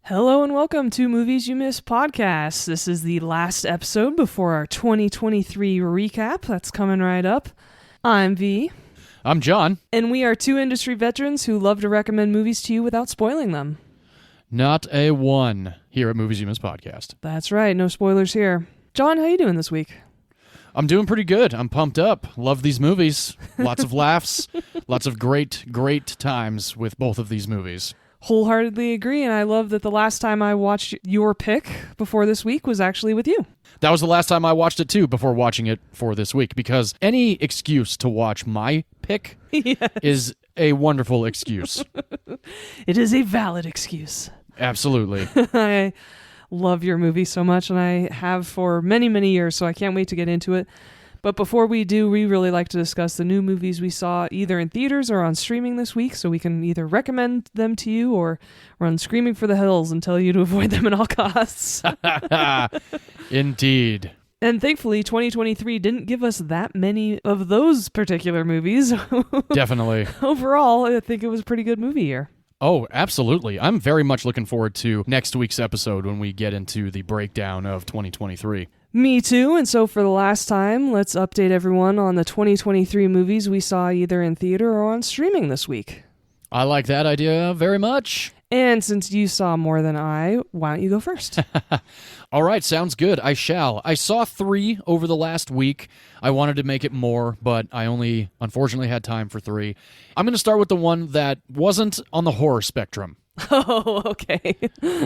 Hello and welcome to Movies You Missed podcast. This is the last episode before our 2023 recap that's coming right up. I'm V. I'm John. And we are two industry veterans who love to recommend movies to you without spoiling them. Not a one here at Movies You Missed podcast. That's right, no spoilers here. John, how you doing this week? I'm doing pretty good. I'm pumped up. Love these movies. Lots of laughs. Lots of great times with both of these movies. Wholeheartedly agree, and I love that the last time I watched your pick before this week was actually with you. That was the last time I watched it too, before watching it for this week, because any excuse to watch my pick is a wonderful excuse. It is a valid excuse. Absolutely. I love your movie so much, and I have for many, many years, so I can't wait to get into it. But before we do, we really like to discuss the new movies we saw either in theaters or on streaming this week, so we can either recommend them to you or run screaming for the hills and tell you to avoid them at all costs. Indeed. And thankfully, 2023 didn't give us that many of those particular movies. Definitely. Overall, I think it was a pretty good movie year. Oh, absolutely. I'm very much looking forward to next week's episode when we get into the breakdown of 2023. Me too, and so for the last time, let's update everyone on the 2023 movies we saw either in theater or on streaming this week. I like that idea very much. And since you saw more than I, why don't you go first? All right, sounds good. I shall. I saw 3 over the last week. I wanted to make it more, but I only, unfortunately, had time for 3. I'm going to start with the one that wasn't on the horror spectrum. Oh, okay.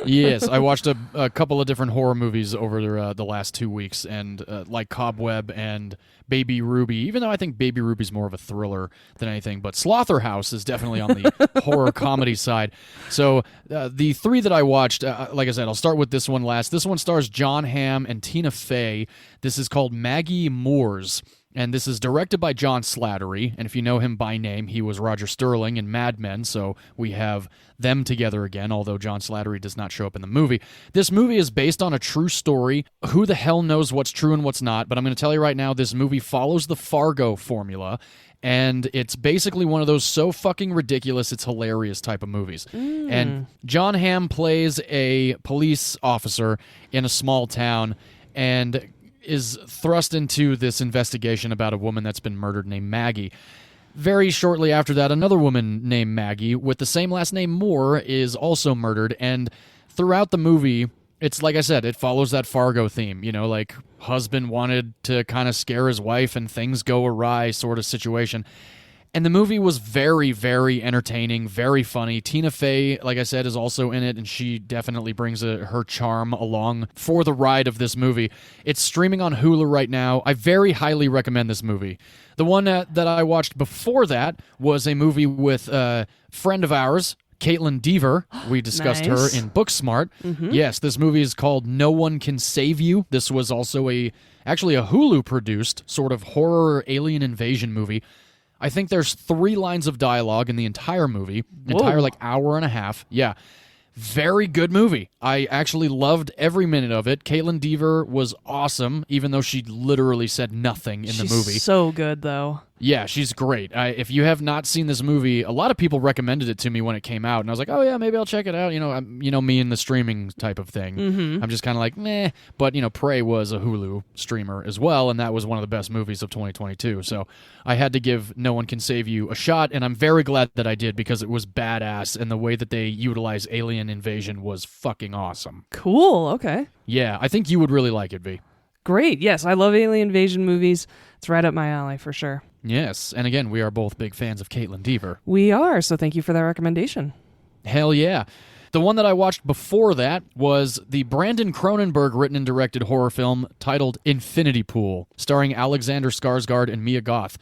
Yes, I watched a couple of different horror movies over the last 2 weeks, and like Cobweb and Baby Ruby, even though I think Baby Ruby's more of a thriller than anything, but Slaughterhouse is definitely on the horror comedy side. So the 3 that I watched, like I said, I'll start with this one last. This one stars Jon Hamm and Tina Fey. This is called Maggie Moores. And this is directed by John Slattery, and if you know him by name, he was Roger Sterling in Mad Men, so we have them together again, although John Slattery does not show up in the movie. This movie is based on a true story. Who the hell knows what's true and what's not, but I'm going to tell you right now, this movie follows the Fargo formula, and it's basically one of those so fucking ridiculous, it's hilarious type of movies. And Jon Hamm plays a police officer in a small town, and is thrust into this investigation about a woman that's been murdered named Maggie. Very shortly after that, another woman named Maggie with the same last name Moore is also murdered, and throughout the movie, it's like I said, it follows that Fargo theme, you know, like husband wanted to kind of scare his wife and things go awry sort of situation. And the movie was very, very entertaining, very funny. Tina Fey, like I said, is also in it, and she definitely brings her charm along for the ride of this movie. It's streaming on Hulu right now. I very highly recommend this movie. The one that I watched before that was a movie with a friend of ours, Caitlin Dever. We discussed her in Booksmart. Mm-hmm. Yes, this movie is called No One Can Save You. This was also actually a Hulu-produced sort of horror alien invasion movie. I think there's 3 lines of dialogue in the entire movie, entire like hour and a half. Yeah, very good movie. I actually loved every minute of it. Caitlin Dever was awesome, even though she literally said nothing in the movie. She's so good, though. Yeah, she's great. If you have not seen this movie, a lot of people recommended it to me when it came out, and I was like, oh yeah, maybe I'll check it out. You know, me and the streaming type of thing. Mm-hmm. I'm just kind of like, meh. But, Prey was a Hulu streamer as well, and that was one of the best movies of 2022. So I had to give No One Can Save You a shot, and I'm very glad that I did because it was badass, and the way that they utilize alien invasion was fucking awesome. Cool, okay. Yeah, I think you would really like it, V. Great, yes, I love alien invasion movies. It's right up my alley for sure. Yes, and again, we are both big fans of Caitlin Dever. We are, so thank you for that recommendation. Hell yeah. The one that I watched before that was the Brandon Cronenberg written and directed horror film titled Infinity Pool, starring Alexander Skarsgård and Mia Goth.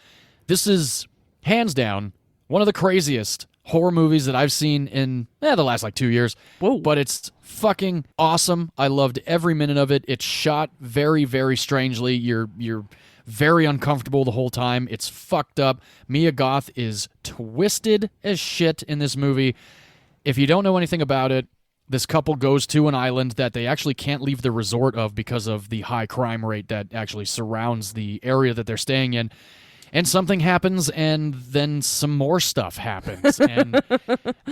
This is, hands down, one of the craziest horror movies that I've seen in the last 2 years. Whoa. But it's fucking awesome. I loved every minute of it. It's shot very, very strangely. You're very uncomfortable the whole time. It's fucked up. Mia Goth is twisted as shit in this movie. If you don't know anything about it, this couple goes to an island that they actually can't leave the resort of because of the high crime rate that actually surrounds the area that they're staying in. and something happens, and then some more stuff happens, and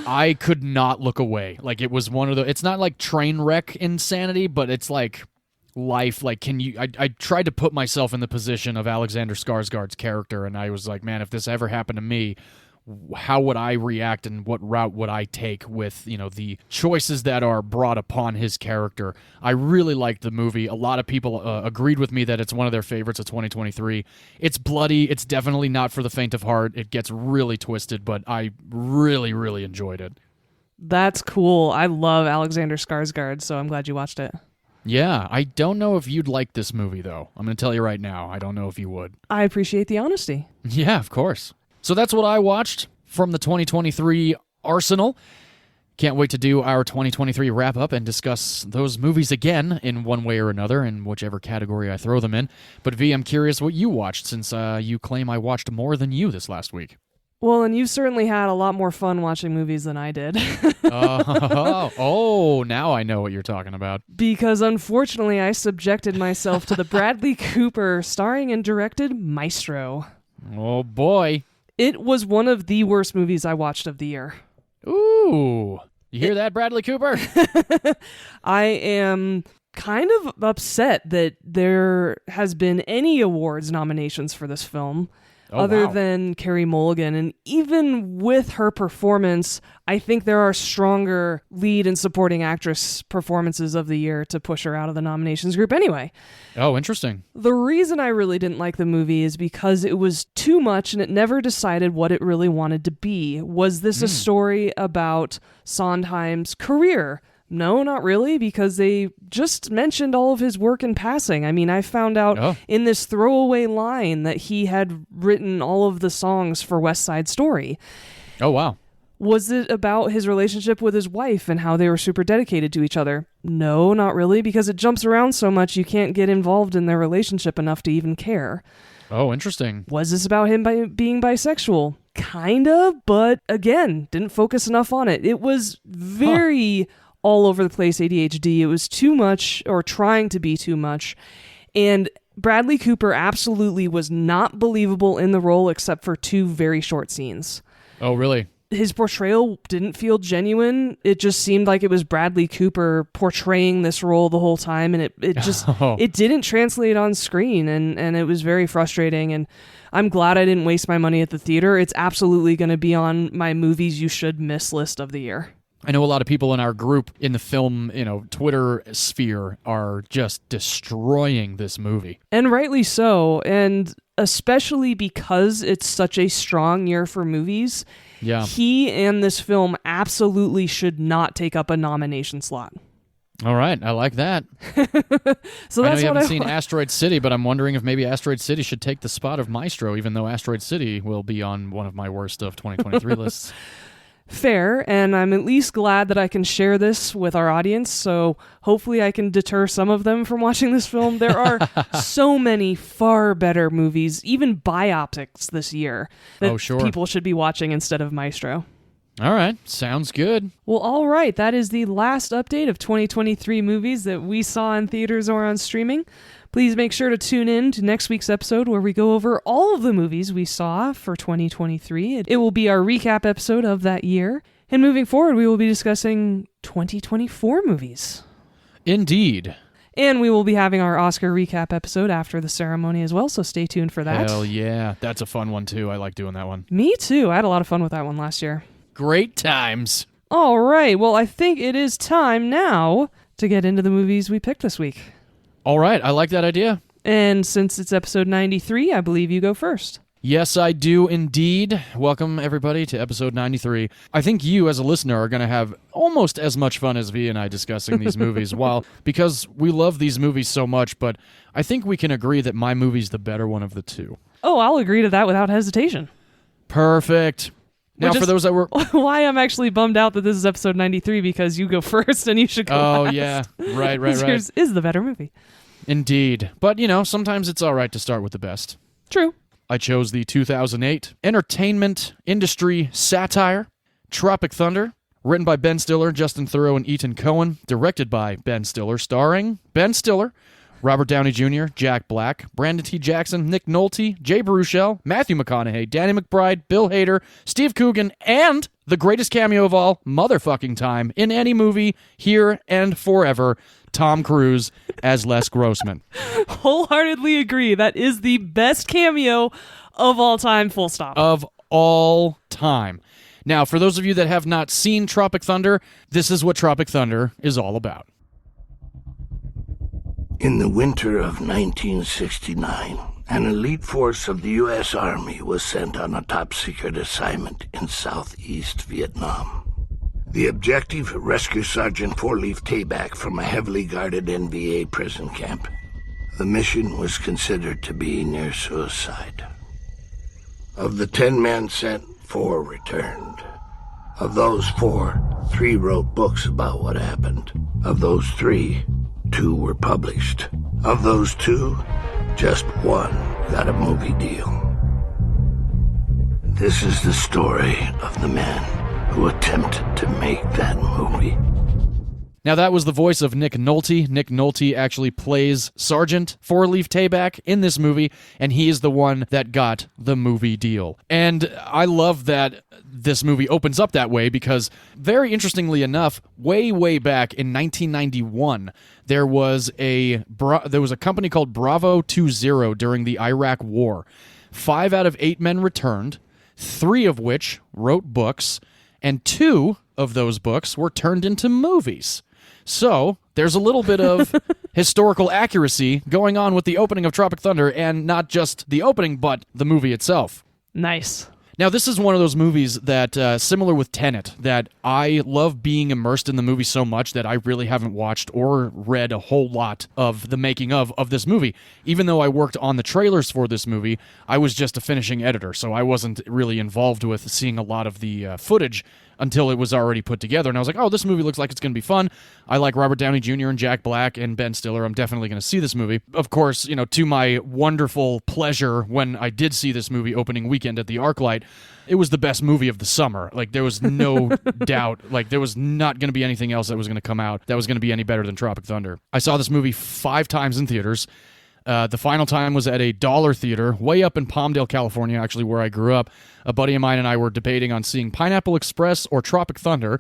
I could not look away. Like, it was one of the. It's not like train wreck insanity, but it's like life. Like, can you? I tried to put myself in the position of Alexander Skarsgård's character, and I was like, man, if this ever happened to me, how would I react and what route would I take with, the choices that are brought upon his character? I really liked the movie. A lot of people agreed with me that it's one of their favorites of 2023. It's bloody. It's definitely not for the faint of heart. It gets really twisted, but I really, really enjoyed it. That's cool. I love Alexander Skarsgård, so I'm glad you watched it. Yeah, I don't know if you'd like this movie, though. I'm going to tell you right now. I don't know if you would. I appreciate the honesty. Yeah, of course. So that's what I watched from the 2023 arsenal. Can't wait to do our 2023 wrap-up and discuss those movies again in one way or another, in whichever category I throw them in. But V, I'm curious what you watched, since you claim I watched more than you this last week. Well, and you certainly had a lot more fun watching movies than I did. Now I know what you're talking about. Because unfortunately, I subjected myself to the Bradley Cooper starring and directed Maestro. Oh, boy. It was one of the worst movies I watched of the year. Ooh. You hear that, Bradley Cooper? I am kind of upset that there has been any awards nominations for this film other than Carey Mulligan. And even with her performance, I think there are stronger lead and supporting actress performances of the year to push her out of the nominations group anyway. Oh, interesting. The reason I really didn't like the movie is because it was too much and it never decided what it really wanted to be. Was this a story about Sondheim's career? No, not really, because they just mentioned all of his work in passing. I mean, I found out in this throwaway line that he had written all of the songs for West Side Story. Oh, wow. Was it about his relationship with his wife and how they were super dedicated to each other? No, not really, because it jumps around so much you can't get involved in their relationship enough to even care. Oh, interesting. Was this about him being bisexual? Kinda, but again, didn't focus enough on it. It was very all over the place ADHD. It was too much, or trying to be too much, and Bradley Cooper absolutely was not believable in the role except for 2 very short scenes. Oh, really? His portrayal didn't feel genuine. It just seemed like it was Bradley Cooper portraying this role the whole time, and it just it didn't translate on screen, and it was very frustrating. And I'm glad I didn't waste my money at the theater. It's absolutely going to be on my movies you should miss list of the year. I know a lot of people in our group in the film, Twitter sphere are just destroying this movie. And rightly so, and especially because it's such a strong year for movies. Yeah. He and this film absolutely should not take up a nomination slot. All right, I like that. So I that's know you what haven't seen Asteroid City, but I'm wondering if maybe Asteroid City should take the spot of Maestro, even though Asteroid City will be on one of my worst of 2023 lists. Fair, and I'm at least glad that I can share this with our audience, so hopefully I can deter some of them from watching this film. There are so many far better movies, even biopics this year, that people should be watching instead of Maestro. All right, sounds good. Well, all right, that is the last update of 2023 movies that we saw in theaters or on streaming. Please make sure to tune in to next week's episode where we go over all of the movies we saw for 2023. It will be our recap episode of that year. And moving forward, we will be discussing 2024 movies. Indeed. And we will be having our Oscar recap episode after the ceremony as well, so stay tuned for that. Hell yeah. That's a fun one, too. I like doing that one. Me too. I had a lot of fun with that one last year. Great times. All right. Well, I think it is time now to get into the movies we picked this week. All right, I like that idea. And since it's episode 93, I believe you go first. Yes, I do indeed. Welcome, everybody, to episode 93. I think you, as a listener, are going to have almost as much fun as V and I discussing these movies, because we love these movies so much, but I think we can agree that my movie's the better one of the two. Oh, I'll agree to that without hesitation. Perfect. Now, for those that were... Why I'm actually bummed out that this is episode 93, because you go first and you should go last. Oh, yeah. Right. Yours is the better movie. Indeed. But, sometimes it's all right to start with the best. True. I chose the 2008 entertainment industry satire, Tropic Thunder, written by Ben Stiller, Justin Theroux, and Ethan Coen, directed by Ben Stiller, starring Ben Stiller, Robert Downey Jr., Jack Black, Brandon T. Jackson, Nick Nolte, Jay Baruchel, Matthew McConaughey, Danny McBride, Bill Hader, Steve Coogan, and the greatest cameo of all motherfucking time in any movie, here and forever, Tom Cruise as Les Grossman. Wholeheartedly agree. That is the best cameo of all time, full stop. Of all time. Now, for those of you that have not seen Tropic Thunder, this is what Tropic Thunder is all about. In the winter of 1969, an elite force of the U.S. Army was sent on a top-secret assignment in southeast Vietnam. The objective, rescue Sergeant Four-Leaf Tayback from a heavily guarded NVA prison camp. The mission was considered to be near suicide. Of the 10 men sent, 4 returned. Of those 4, 3 wrote books about what happened. Of those 3, 2 were published. Of those 2, just 1 got a movie deal. This is the story of the man who attempted to make that movie. Now, that was the voice of Nick Nolte. Nick Nolte actually plays Sergeant Four-Leaf Tayback in this movie, and he is the one that got the movie deal. And I love that this movie opens up that way because, very interestingly enough, way back in 1991, there was a company called Bravo 20 during the Iraq War. 5 out of 8 men returned, 3 of which wrote books, and 2 of those books were turned into movies. So, there's a little bit of historical accuracy going on with the opening of Tropic Thunder, and not just the opening, but the movie itself. Nice. Now, this is one of those movies that, similar with Tenet, that I love being immersed in the movie so much that I really haven't watched or read a whole lot of the making of this movie. Even though I worked on the trailers for this movie, I was just a finishing editor, so I wasn't really involved with seeing a lot of the footage until it was already put together. And I was like, oh, this movie looks like it's going to be fun. I like Robert Downey Jr. and Jack Black and Ben Stiller. I'm definitely going to see this movie. Of course, to my wonderful pleasure, when I did see this movie opening weekend at the ArcLight, it was the best movie of the summer. Like, there was no doubt. Like, there was not going to be anything else that was going to come out that was going to be any better than Tropic Thunder. I saw this movie 5 times in theaters. The final time was at a dollar theater way up in Palmdale, California, actually where I grew up. A buddy of mine and I were debating on seeing Pineapple Express or Tropic Thunder,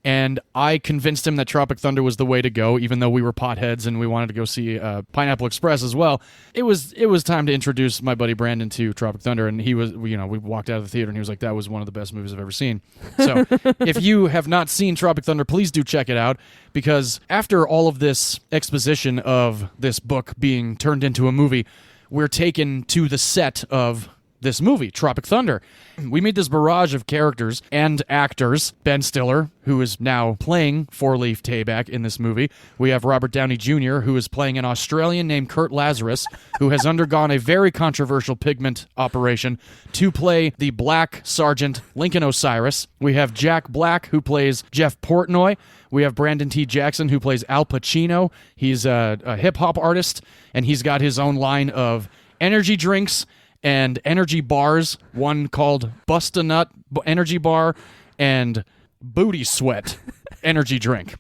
and I convinced him that Tropic Thunder was the way to go, even though we were potheads and we wanted to go see Pineapple Express as well. It was time to introduce my buddy Brandon to Tropic Thunder, and he was, we walked out of the theater and he was like, that was one of the best movies I've ever seen. So if you have not seen Tropic Thunder, please do check it out, because after all of this exposition of this book being turned into a movie, we're taken to the set of this movie, Tropic Thunder. We meet this barrage of characters and actors. Ben Stiller, who is now playing Four-Leaf Tayback in this movie. We have Robert Downey Jr., who is playing an Australian named Kurt Lazarus, who has undergone a very controversial pigment operation to play the Black Sergeant Lincoln Osiris. We have Jack Black, who plays Jeff Portnoy. We have Brandon T. Jackson, who plays Al Pacino. He's a hip-hop artist, and he's got his own line of energy drinks and energy bars, one called Bust-A-Nut Energy Bar and Booty Sweat Energy Drink.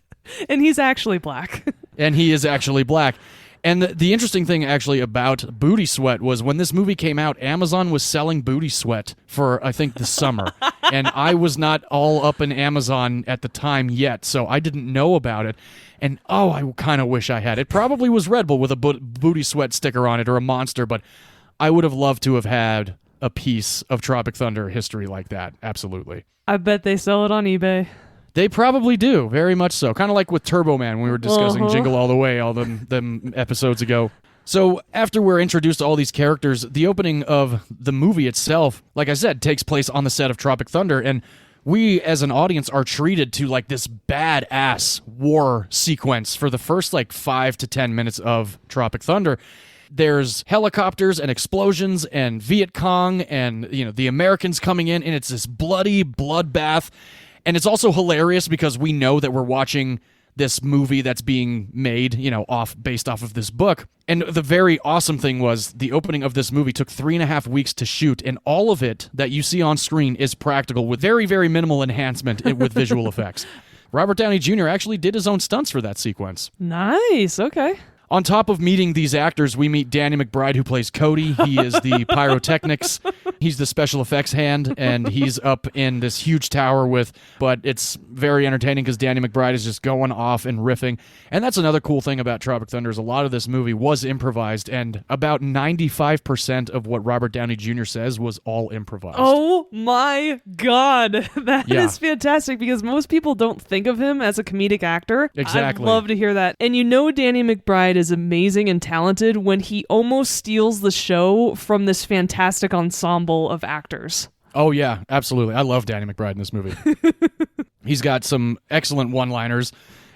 And he's actually black. And he is actually black. And the interesting thing actually about Booty Sweat was when this movie came out, Amazon was selling Booty Sweat for, I think, the summer. And I was not all up in Amazon at the time yet, so I didn't know about it. And, I kind of wish I had. It probably was Red Bull with a Booty Sweat sticker on it or a Monster, but I would have loved to have had a piece of Tropic Thunder history like that. Absolutely. I bet they sell it on eBay. They probably do, very much so. Kind of like with Turbo Man when we were discussing Jingle All the Way all them episodes ago. So after we're introduced to all these characters, the opening of the movie itself, like I said, takes place on the set of Tropic Thunder, and we as an audience are treated to like this badass war sequence for the first 5 to 10 minutes of Tropic Thunder. There's helicopters and explosions and Viet Cong and, the Americans coming in, and it's this bloody bloodbath. And it's also hilarious because we know that we're watching this movie that's being made, based off of this book. And the very awesome thing was the opening of this movie took 3.5 weeks to shoot, and all of it that you see on screen is practical with very, very minimal enhancement with visual effects. Robert Downey Jr. actually did his own stunts for that sequence. Nice, okay. On top of meeting these actors, we meet Danny McBride, who plays Cody. He is the pyrotechnics. He's the special effects hand, and he's up in this huge tower but it's very entertaining because Danny McBride is just going off and riffing. And that's another cool thing about Tropic Thunder is a lot of this movie was improvised, and about 95% of what Robert Downey Jr. says was all improvised. Oh my God. That is fantastic because most people don't think of him as a comedic actor. Exactly. I'd love to hear that. And Danny McBride is amazing and talented when he almost steals the show from this fantastic ensemble of actors. Oh, yeah, absolutely. I love Danny McBride in this movie. He's got some excellent one-liners.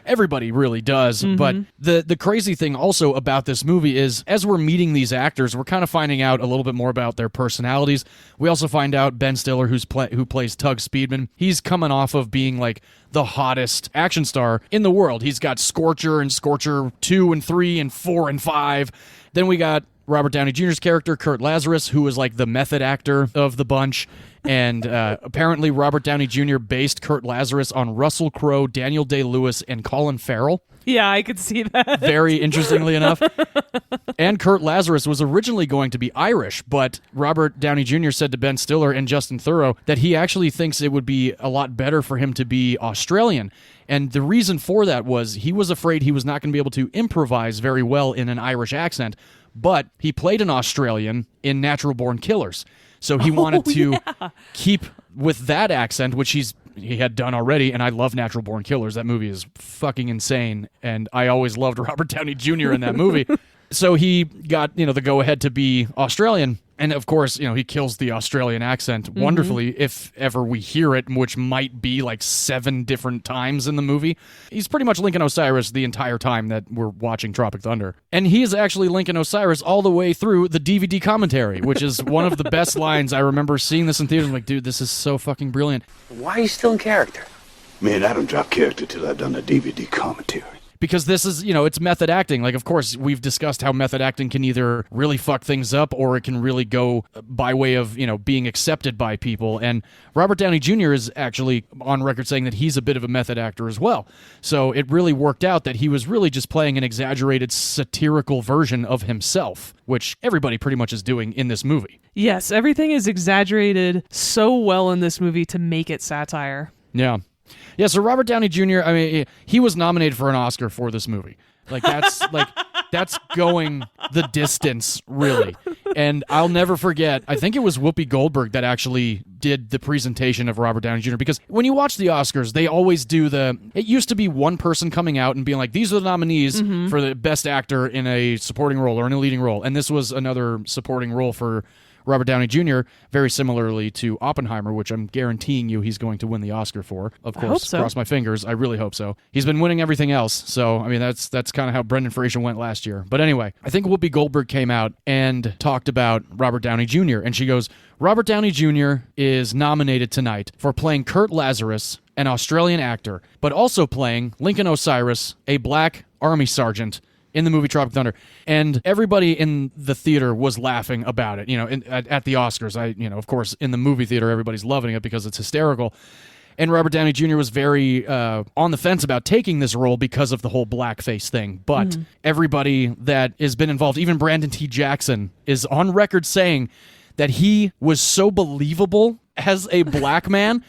Everybody really does. But the crazy thing also about this movie is as we're meeting these actors, we're kind of finding out a little bit more about their personalities. We also find out Ben Stiller, who plays Tug Speedman, he's coming off of being like the hottest action star in the world. He's got Scorcher and Scorcher 2 and 3 and 4 and 5. Then we got Robert Downey Jr.'s character, Kurt Lazarus, who was like the method actor of the bunch. And apparently Robert Downey Jr. based Kurt Lazarus on Russell Crowe, Daniel Day-Lewis, and Colin Farrell. Yeah, I could see that. Very interestingly enough. And Kurt Lazarus was originally going to be Irish, but Robert Downey Jr. said to Ben Stiller and Justin Theroux that he actually thinks it would be a lot better for him to be Australian. And the reason for that was he was afraid he was not going to be able to improvise very well in an Irish accent, but he played an Australian in Natural Born Killers. So he wanted to keep with that accent, which he had done already, and I love Natural Born Killers. That movie is fucking insane, and I always loved Robert Downey Jr. in that movie. So he got, the go-ahead to be Australian. And, of course, he kills the Australian accent wonderfully if ever we hear it, which might be like 7 different times in the movie. He's pretty much Lincoln Osiris the entire time that we're watching Tropic Thunder. And he is actually Lincoln Osiris all the way through the DVD commentary, which is one of the best lines. I remember seeing this in theaters. I'm like, dude, this is so fucking brilliant. Why are you still in character? Me and Adam dropped character till I'd done the DVD commentary. Because this is, it's method acting. Like, of course, we've discussed how method acting can either really fuck things up or it can really go by way of, being accepted by people. And Robert Downey Jr. is actually on record saying that he's a bit of a method actor as well. So it really worked out that he was really just playing an exaggerated satirical version of himself, which everybody pretty much is doing in this movie. Yes, everything is exaggerated so well in this movie to make it satire. Yeah. Yeah, so Robert Downey Jr., he was nominated for an Oscar for this movie. That's going the distance, really. And I'll never forget, I think it was Whoopi Goldberg that actually did the presentation of Robert Downey Jr. Because when you watch the Oscars, they always do it used to be one person coming out and being like, these are the nominees for the best actor in a supporting role or in a leading role. And this was another supporting role for Robert Downey Jr., very similarly to Oppenheimer, which I'm guaranteeing you he's going to win the Oscar for. Of course, I hope so. Cross my fingers. I really hope so. He's been winning everything else, so that's kind of how Brendan Fraser went last year. But anyway, I think Whoopi Goldberg came out and talked about Robert Downey Jr., and she goes, Robert Downey Jr. is nominated tonight for playing Kurt Lazarus, an Australian actor, but also playing Lincoln Osiris, a black army sergeant, in the movie Tropic Thunder, and everybody in the theater was laughing about it. At the Oscars, of course, in the movie theater, everybody's loving it because it's hysterical. And Robert Downey Jr. was very on the fence about taking this role because of the whole blackface thing. But everybody that has been involved, even Brandon T. Jackson, is on record saying that he was so believable as a black man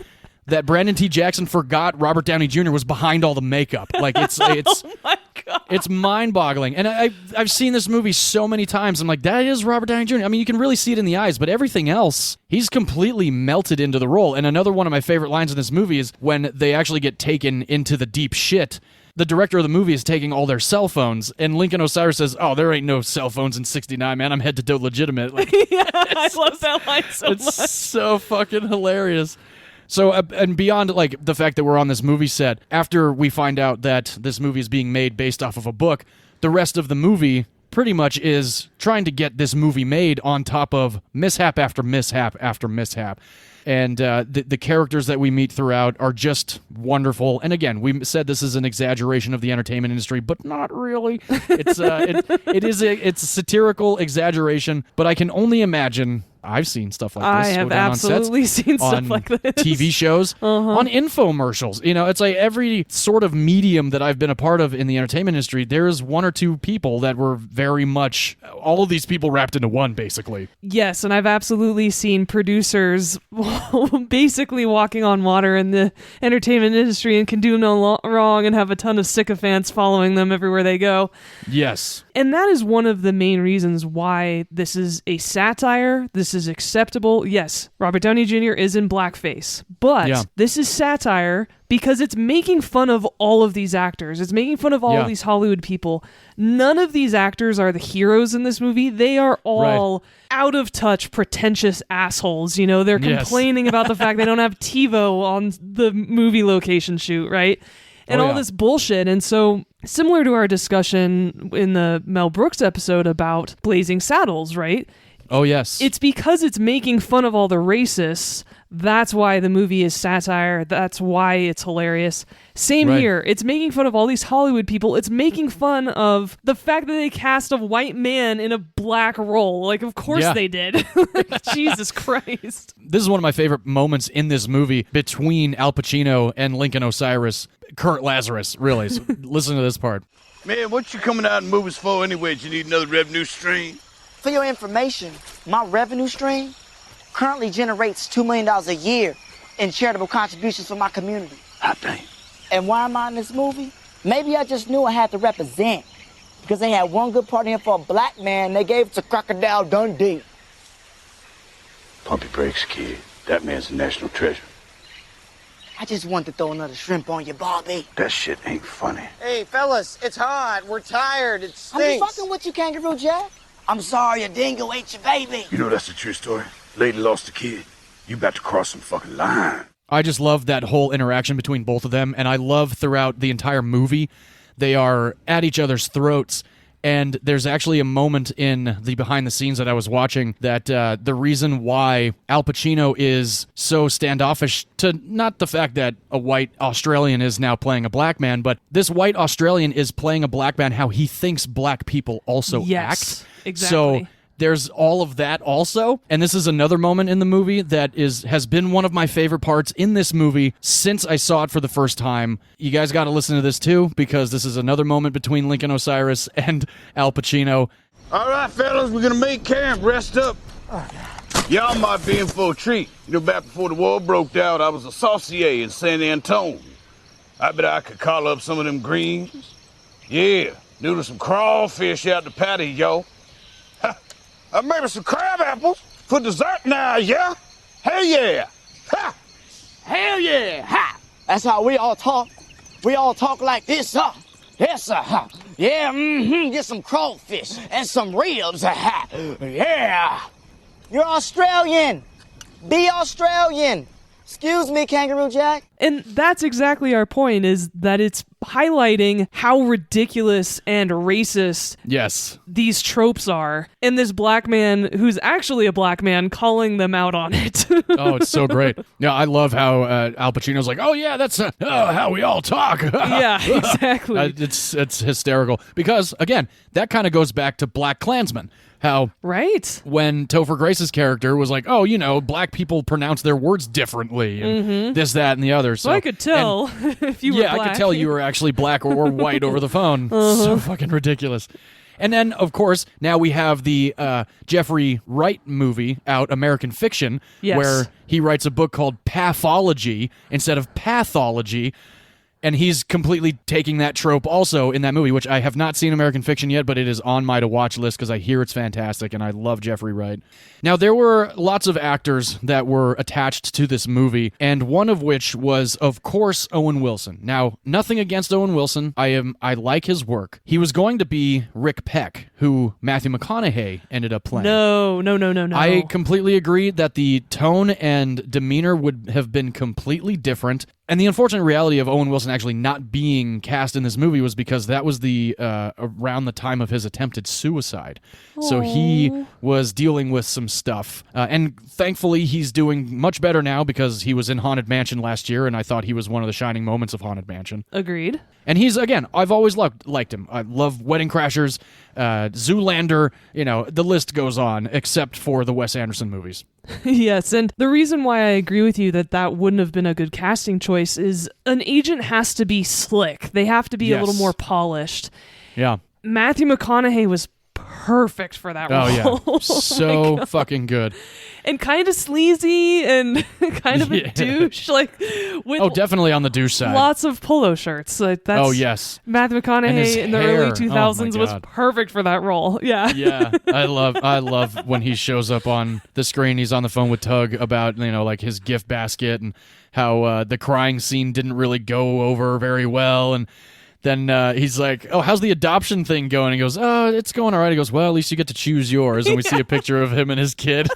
that Brandon T. Jackson forgot Robert Downey Jr. was behind all the makeup. Like, it's Oh my God. It's mind-boggling. And I've seen this movie so many times. I'm like, that is Robert Downey Jr. I mean, you can really see it in the eyes, but everything else, he's completely melted into the role. And another one of my favorite lines in this movie is when they actually get taken into the deep shit. The director of the movie is taking all their cell phones, and Lincoln Osiris says, oh, there ain't no cell phones in 69, man. I'm head-to-toe legitimate. Like, Yeah, I love that line so much. it's so fucking hilarious. So, and beyond, like, the fact that we're on this movie set, after we find out that this movie is being made based off of a book, the rest of the movie pretty much is trying to get this movie made on top of mishap after mishap after mishap. And the characters that we meet throughout are just wonderful. And again, we said this is an exaggeration of the entertainment industry, but not really. It's it's a satirical exaggeration, but I can only imagine I've seen stuff like I this. have go down absolutely on sets, seen stuff on like this. TV shows, on infomercials. It's like every sort of medium that I've been a part of in the entertainment industry, there's one or two people that were very much all of these people wrapped into one, basically. Yes, and I've absolutely seen producers basically walking on water in the entertainment industry and can do no wrong and have a ton of sycophants following them everywhere they go. Yes. And that is one of the main reasons why this is a satire. This is acceptable. Yes, Robert Downey Jr. is in blackface, but this is satire because it's making fun of all of these actors. It's making fun of all of these Hollywood people. None of these actors are the heroes in this movie. They are all out of touch, pretentious assholes. They're complaining about the fact they don't have TiVo on the movie location shoot, right? And all this bullshit. And so, similar to our discussion in the Mel Brooks episode about Blazing Saddles, right? Oh, yes. It's because it's making fun of all the racists. That's why the movie is satire. That's why it's hilarious. Same here. It's making fun of all these Hollywood people. It's making fun of the fact that they cast a white man in a black role. Like, of course they did. Jesus Christ. This is one of my favorite moments in this movie between Al Pacino and Lincoln Osiris. Kurt Lazarus, really. So listen to this part. Man, what you coming out in movies for anyway? You need another revenue stream? For your information, my revenue stream currently generates $2 million a year in charitable contributions for my community. Hot dang. And why am I in this movie? Maybe I just knew I had to represent. Because they had one good part in here for a black man, they gave it to Crocodile Dundee. Pump your brakes, kid. That man's a national treasure. I just wanted to throw another shrimp on you, Bobby. That shit ain't funny. Hey, fellas, it's hot. We're tired. It stinks. I'm just fucking with you, Kangaroo Jack. I'm sorry a dingo ate your baby. You know that's the true story? Lady lost a kid. You about to cross some fucking line. I just love that whole interaction between both of them, and I love throughout the entire movie, they are at each other's throats. And there's actually a moment in the behind the scenes that I was watching that the reason why Al Pacino is so standoffish to not the fact that a white Australian is now playing a black man, but this white Australian is playing a black man how he thinks black people also act. Exactly. So there's all of that also, and this is another moment in the movie that has been one of my favorite parts in this movie since I saw it for the first time. You guys got to listen to this too, because this is another moment between Lincoln Osiris and Al Pacino. All right, fellas, we're gonna make camp. Rest up. Y'all might be in for a treat. Back before the war broke out, I was a saucier in San Antone. I bet I could call up some of them greens. Yeah, noodle some crawfish out the patty, yo. Maybe some crab apples for dessert now, yeah? Hell yeah! Ha! Hell yeah! Ha! That's how we all talk. We all talk like this, huh? Yes, huh? Yeah, get some crawfish and some ribs, ha! Yeah! You're Australian! Be Australian! Excuse me, Kangaroo Jack. And that's exactly our point, is that it's highlighting how ridiculous and racist these tropes are. And this black man, who's actually a black man, calling them out on it. Oh, it's so great. Yeah, I love how Al Pacino's like, oh yeah, that's how we all talk. Yeah, exactly. It's hysterical. Because, again, that kind of goes back to Black Klansman. How when Topher Grace's character was like, oh, black people pronounce their words differently, and this, that, and the other. So I could tell if you were black. I could tell you were actually black or white over the phone. So fucking ridiculous. And then, of course, now we have the Jeffrey Wright movie out, American Fiction, where he writes a book called Pathology instead of Pathology. And he's completely taking that trope also in that movie, which I have not seen American Fiction yet, but it is on my to-watch list because I hear it's fantastic, and I love Jeffrey Wright. Now, there were lots of actors that were attached to this movie, and one of which was, of course, Owen Wilson. Now, nothing against Owen Wilson. I like his work. He was going to be Rick Peck, who Matthew McConaughey ended up playing. No. I completely agree that the tone and demeanor would have been completely different. And the unfortunate reality of Owen Wilson actually not being cast in this movie was because that was the around the time of his attempted suicide. Aww. So he was dealing with some stuff. And thankfully, he's doing much better now because he was in Haunted Mansion last year, and I thought he was one of the shining moments of Haunted Mansion. Agreed. And he's, again, I've always liked him. I love Wedding Crashers. Zoolander, the list goes on, except for the Wes Anderson movies. Yes, and the reason why I agree with you that wouldn't have been a good casting choice is an agent has to be slick. They have to be a little more polished. Yeah. Matthew McConaughey was perfect for that role. Oh, yeah. So fucking good. And kind of sleazy and kind of a douche. With definitely on the douche side. Lots of polo shirts. Yes. Matthew McConaughey in the early 2000s was God. perfect for that role. Yeah. Yeah. I love when he shows up on the screen. He's on the phone with Tug about, his gift basket and how the crying scene didn't really go over very well. And then he's like, oh, how's the adoption thing going? He goes, oh, it's going all right. He goes, well, at least you get to choose yours. And we see a picture of him and his kid.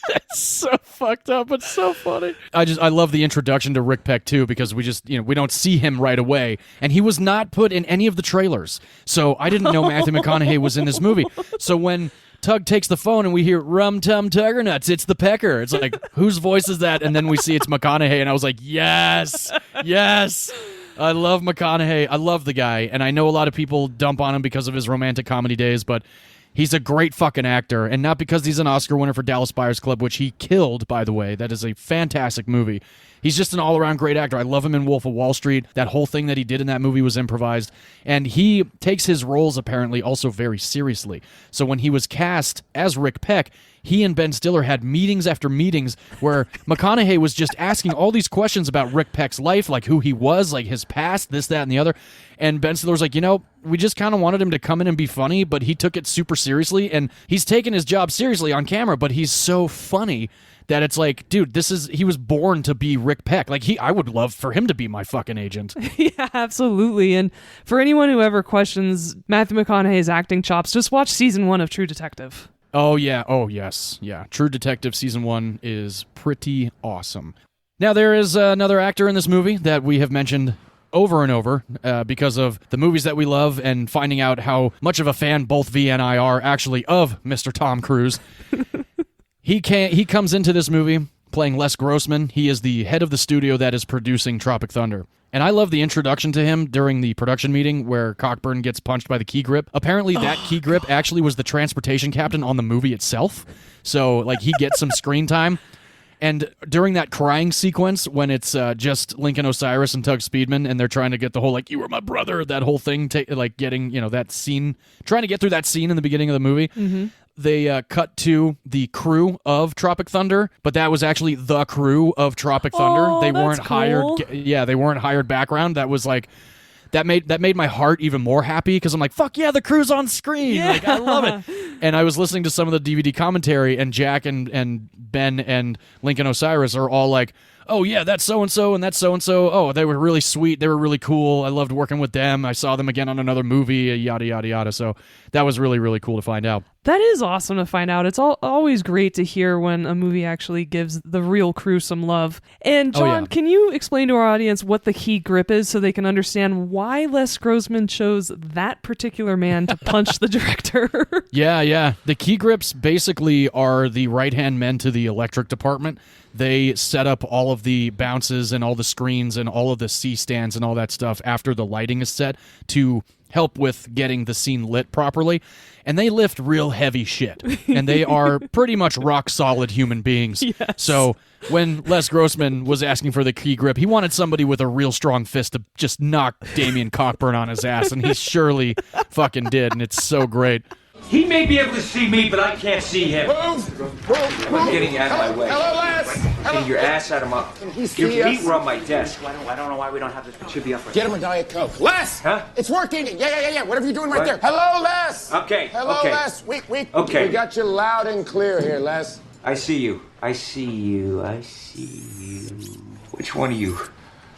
It's so fucked up, but so funny. I love the introduction to Rick Peck too, because we just we don't see him right away, and he was not put in any of the trailers, so I didn't know Matthew McConaughey was in this movie. So when Tug takes the phone and we hear rum tum tugger nuts, it's the Pecker. It's like, whose voice is that? And then we see it's McConaughey, and I was like, yes. I love McConaughey. I love the guy, and I know a lot of people dump on him because of his romantic comedy days, but he's a great fucking actor, and not because he's an Oscar winner for Dallas Buyers Club, which he killed, by the way. That is a fantastic movie. He's just an all-around great actor. I love him in Wolf of Wall Street. That whole thing that he did in that movie was improvised, and he takes his roles apparently also very seriously. So when he was cast as Rick Peck, he and Ben Stiller had meetings after meetings where McConaughey was just asking all these questions about Rick Peck's life, like who he was, like his past, this, that, and the other. And Ben Stiller was like, we just kind of wanted him to come in and be funny, but he took it super seriously, and he's taken his job seriously on camera, but he's so funny that it's like, dude, he was born to be Rick Peck. I would love for him to be my fucking agent. Yeah, absolutely. And for anyone who ever questions Matthew McConaughey's acting chops, just watch season 1 of True Detective. Oh, yeah. Oh, yes. Yeah. True Detective season 1 is pretty awesome. Now, there is another actor in this movie that we have mentioned over and over because of the movies that we love and finding out how much of a fan both V and I are actually of Mr. Tom Cruise. He comes into this movie playing Les Grossman. He is the head of the studio that is producing Tropic Thunder. And I love the introduction to him during the production meeting where Cockburn gets punched by the key grip. Apparently that key grip actually was the transportation captain on the movie itself. So, he gets some screen time. And during that crying sequence, when it's just Lincoln Osiris and Tug Speedman, and they're trying to get the whole, you were my brother, that whole thing, getting, that scene, trying to get through that scene in the beginning of the movie, they cut to the crew of Tropic Thunder, but that was actually the crew of Tropic Thunder. They weren't hired. Yeah, they weren't hired background. That was that made my heart even more happy because I'm like, fuck yeah, the crew's on screen. Yeah. I love it. And I was listening to some of the DVD commentary, and Jack and Ben and Lincoln Osiris are all like, oh yeah, that's so-and-so and that's so-and-so. Oh, they were really sweet. They were really cool. I loved working with them. I saw them again on another movie, yada, yada, yada. So that was really, really cool to find out. That is awesome to find out. It's always great to hear when a movie actually gives the real crew some love. And John, Can you explain to our audience what the key grip is so they can understand why Les Grossman chose that particular man to punch the director? Yeah. The key grips basically are the right-hand men to the electric department. They set up all of the bounces and all the screens and all of the C-stands and all that stuff after the lighting is set to help with getting the scene lit properly. And they lift real heavy shit. And they are pretty much rock-solid human beings. Yes. So when Les Grossman was asking for the key grip, he wanted somebody with a real strong fist to just knock Damien Cockburn on his ass, and he surely fucking did, and it's so great. He may be able to see me, but I can't see him. Move! I'm getting out of my way. Hello, Les! Get your ass out of my... Can he Your see feet us? were on my desk. I don't know why we don't have this. It should be up right Get him a Diet Coke. Les! Huh? It's working! Yeah. Whatever you're doing right What? there. Hello, Les! Okay, Hello, okay. Les. We Okay. got you loud and clear here, Les. I see you. Which one of you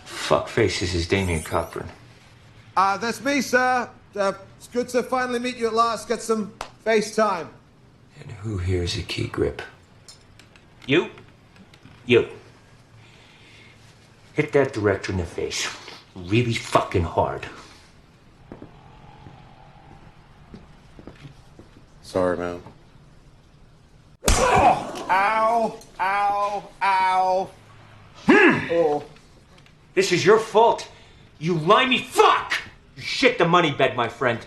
fuck faces is Damien Cockburn? That's me, sir. It's good to finally meet you at last. Get some FaceTime. And who here is a key grip? You. Hit that director in the face. Really fucking hard. Sorry, man. Ow. Oh. This is your fault. You limey fuck! You shit the money bed, my friend.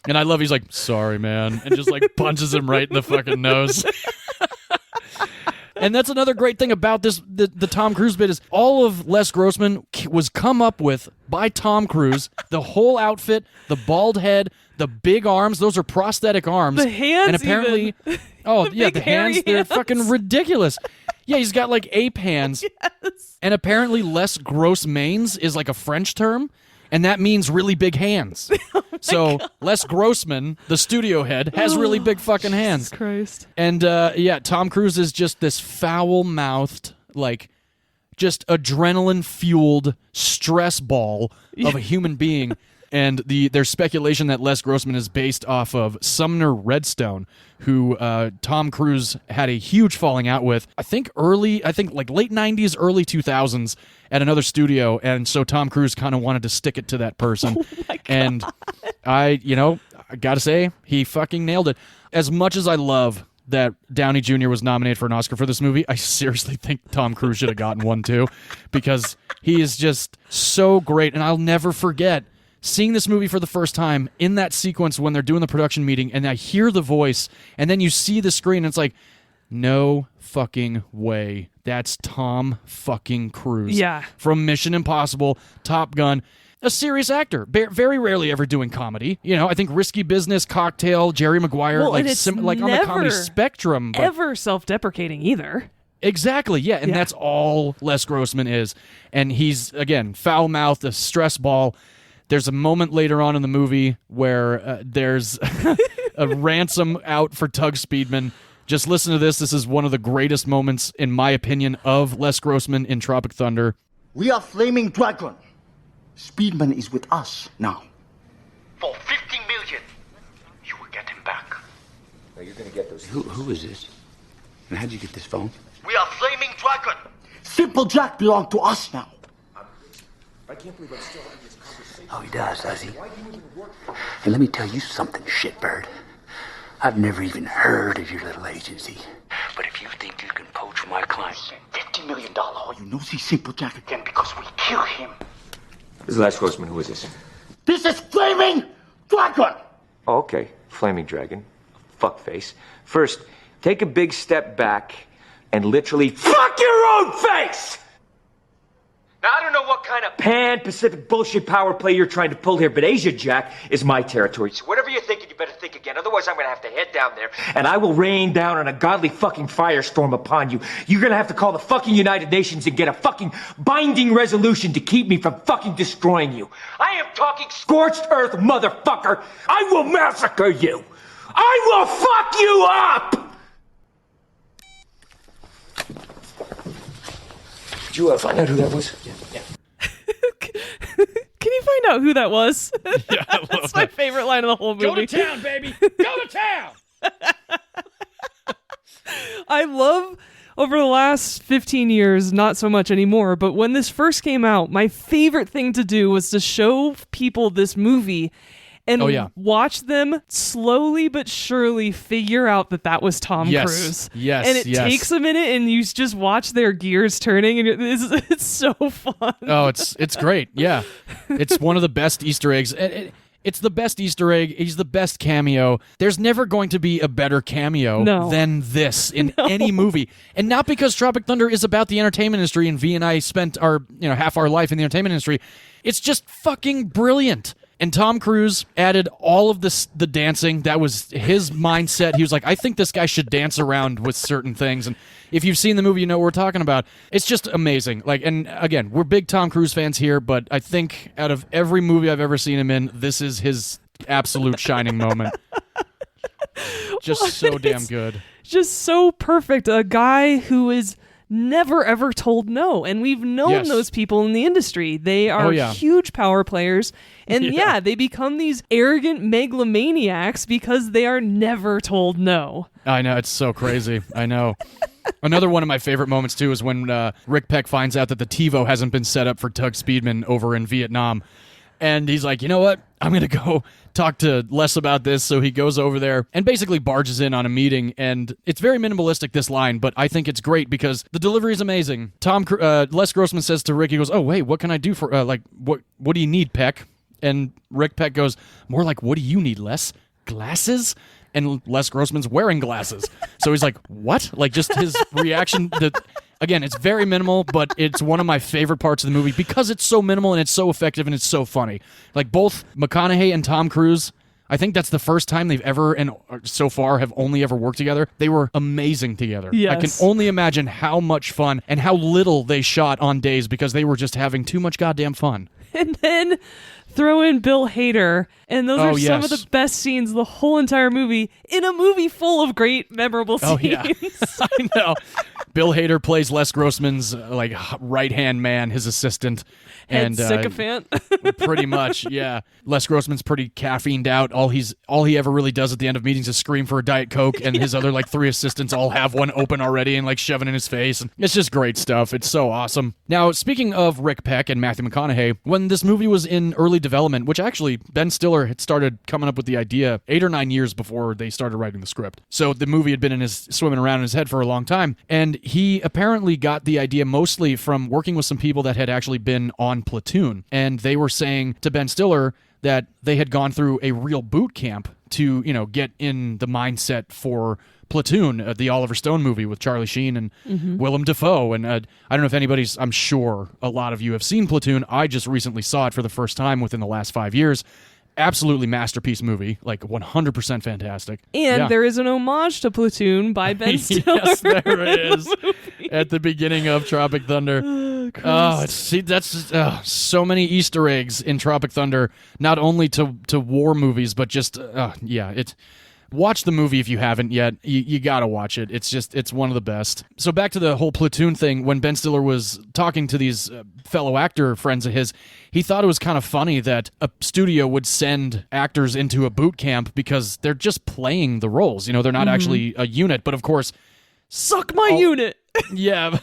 And I love he's like, sorry, man, and just like punches him right in the fucking nose. And that's another great thing about this, the Tom Cruise bit is all of Les Grossman was come up with by Tom Cruise. The whole outfit, the bald head, the big arms, those are prosthetic arms. The hands, and apparently, even. The hands, they're fucking ridiculous. Yeah, he's got like ape hands. Yes. And apparently Les Gross Mains is like a French term, and that means really big hands. So Les Grossman, the studio head, has really big fucking hands. Jesus Christ. And Tom Cruise is just this foul-mouthed, like, just adrenaline-fueled stress ball of a human being. And there's speculation that Les Grossman is based off of Sumner Redstone, who Tom Cruise had a huge falling out with, I think late 90s, early 2000s at another studio. And so Tom Cruise kind of wanted to stick it to that person. Oh my God. And I gotta say, he fucking nailed it. As much as I love that Downey Jr. was nominated for an Oscar for this movie, I seriously think Tom Cruise should have gotten one too, because he is just so great. And I'll never forget seeing this movie for the first time in that sequence when they're doing the production meeting, and I hear the voice, and then you see the screen, and it's like, no fucking way. That's Tom fucking Cruise. Yeah. From Mission Impossible, Top Gun. A serious actor. Very rarely ever doing comedy. You know, I think Risky Business, Cocktail, Jerry Maguire, Well, like and it's on the comedy never spectrum. But ever self-deprecating either. exactly, yeah, and that's all Les Grossman is. And he's, again, foul-mouthed, a stress ball. There's a moment later on in the movie where there's a ransom out for Tug Speedman. Just listen to this. This is one of the greatest moments, in my opinion, of Les Grossman in Tropic Thunder. We are Flaming Dragon. Speedman is with us now. For 50 million, you will get him back. Now you're gonna get those. Who is this? And how'd you get this phone? We are Flaming Dragon. Simple Jack belongs to us now. I can't believe I'm still having this conversation. Oh, he does he? And let me tell you something, shitbird. I've never even heard of your little agency. But if you think you can poach my client, $50 million. Oh, you know see Simple Jack Again, because we kill him. This is Les Grossman. Who is this? This is Flaming Dragon! Oh, okay, Flaming Dragon. Fuckface. First, take a big step back and literally fuck your own face! Now, I don't know what kind of pan-Pacific bullshit power play you're trying to pull here, but Asia Jack is my territory. So whatever you're thinking, you better think again. Otherwise, I'm gonna have to head down there, and I will rain down on a godly fucking firestorm upon you. You're gonna have to call the fucking United Nations and get a fucking binding resolution to keep me from fucking destroying you. I am talking scorched earth, motherfucker! I will massacre you! I will fuck you up! Did you find out who that was? Yeah. Can you find out who that was? Yeah, I love That's my favorite line of the whole movie. Go to town, baby! Go to town! I love, over the last 15 years, not so much anymore, but when this first came out, my favorite thing to do was to show people this movie and watch them slowly but surely figure out that was Tom Cruise. Yes, and it takes a minute, and you just watch their gears turning, and it's so fun. Oh, it's great. Yeah, it's one of the best Easter eggs. It's the best Easter egg. He's the best cameo. There's never going to be a better cameo than this in any movie. And not because Tropic Thunder is about the entertainment industry, and V and I spent our half our life in the entertainment industry. It's just fucking brilliant. And Tom Cruise added all of the dancing. That was his mindset. He was like, I think this guy should dance around with certain things. And if you've seen the movie, you know what we're talking about. It's just amazing. And again, we're big Tom Cruise fans here, but I think out of every movie I've ever seen him in, this is his absolute shining moment. Just so damn good. Just so perfect. A guy who is never ever told no, and we've known those people in the industry. They are huge power players, and they become these arrogant megalomaniacs because they are never told no. I know, it's so crazy. I know. Another one of my favorite moments too is when Rick Peck finds out that the TiVo hasn't been set up for Tug Speedman over in Vietnam, and he's like, you know what, I'm gonna go talk to Les about this. So he goes over there and basically barges in on a meeting, and it's very minimalistic, this line, but I think it's great because the delivery is amazing. Les Grossman says to Rick, he goes, oh wait, what can I do for what do you need, Peck? And Rick Peck goes, more like, what do you need, Les? Glasses? And Les Grossman's wearing glasses. So he's like, what? Like, just his reaction. Again, it's very minimal, but it's one of my favorite parts of the movie because it's so minimal and it's so effective and it's so funny. Like, both McConaughey and Tom Cruise, I think that's the first time they've ever, and so far have only ever worked together. They were amazing together. Yes. I can only imagine how much fun and how little they shot on days because they were just having too much goddamn fun. And then throw in Bill Hader, and those are some of yes. the best scenes the whole entire movie in a movie full of great, memorable scenes. Oh, yeah. I know. Bill Hader plays Les Grossman's right-hand man, his assistant. Head sycophant. Pretty much, yeah. Les Grossman's pretty caffeined out. All he ever really does at the end of meetings is scream for a Diet Coke, and his other 3 assistants all have one open already and shove it in his face. And it's just great stuff. It's so awesome. Now, speaking of Rick Peck and Matthew McConaughey, when this movie was in early development, which actually Ben Stiller had started coming up with the idea 8 or 9 years before they started writing the script. So the movie had been swimming around in his head for a long time, and he apparently got the idea mostly from working with some people that had actually been on Platoon, and they were saying to Ben Stiller that they had gone through a real boot camp to, get in the mindset for Platoon, the Oliver Stone movie with Charlie Sheen and Willem Dafoe. And I don't know if anybody's, I'm sure a lot of you have seen Platoon. I just recently saw it for the first time within the last 5 years. Absolutely masterpiece movie, 100% fantastic. And there is an homage to Platoon by Ben Stiller. Yes, there is. At the beginning of Tropic Thunder. That's so many Easter eggs in Tropic Thunder, not only to war movies, but just, watch the movie if you haven't yet. You gotta watch it. It's one of the best. So back to the whole Platoon thing, when Ben Stiller was talking to these fellow actor friends of his, he thought it was kind of funny that a studio would send actors into a boot camp because they're just playing the roles. They're not actually a unit, but of course... Suck my unit! Yeah.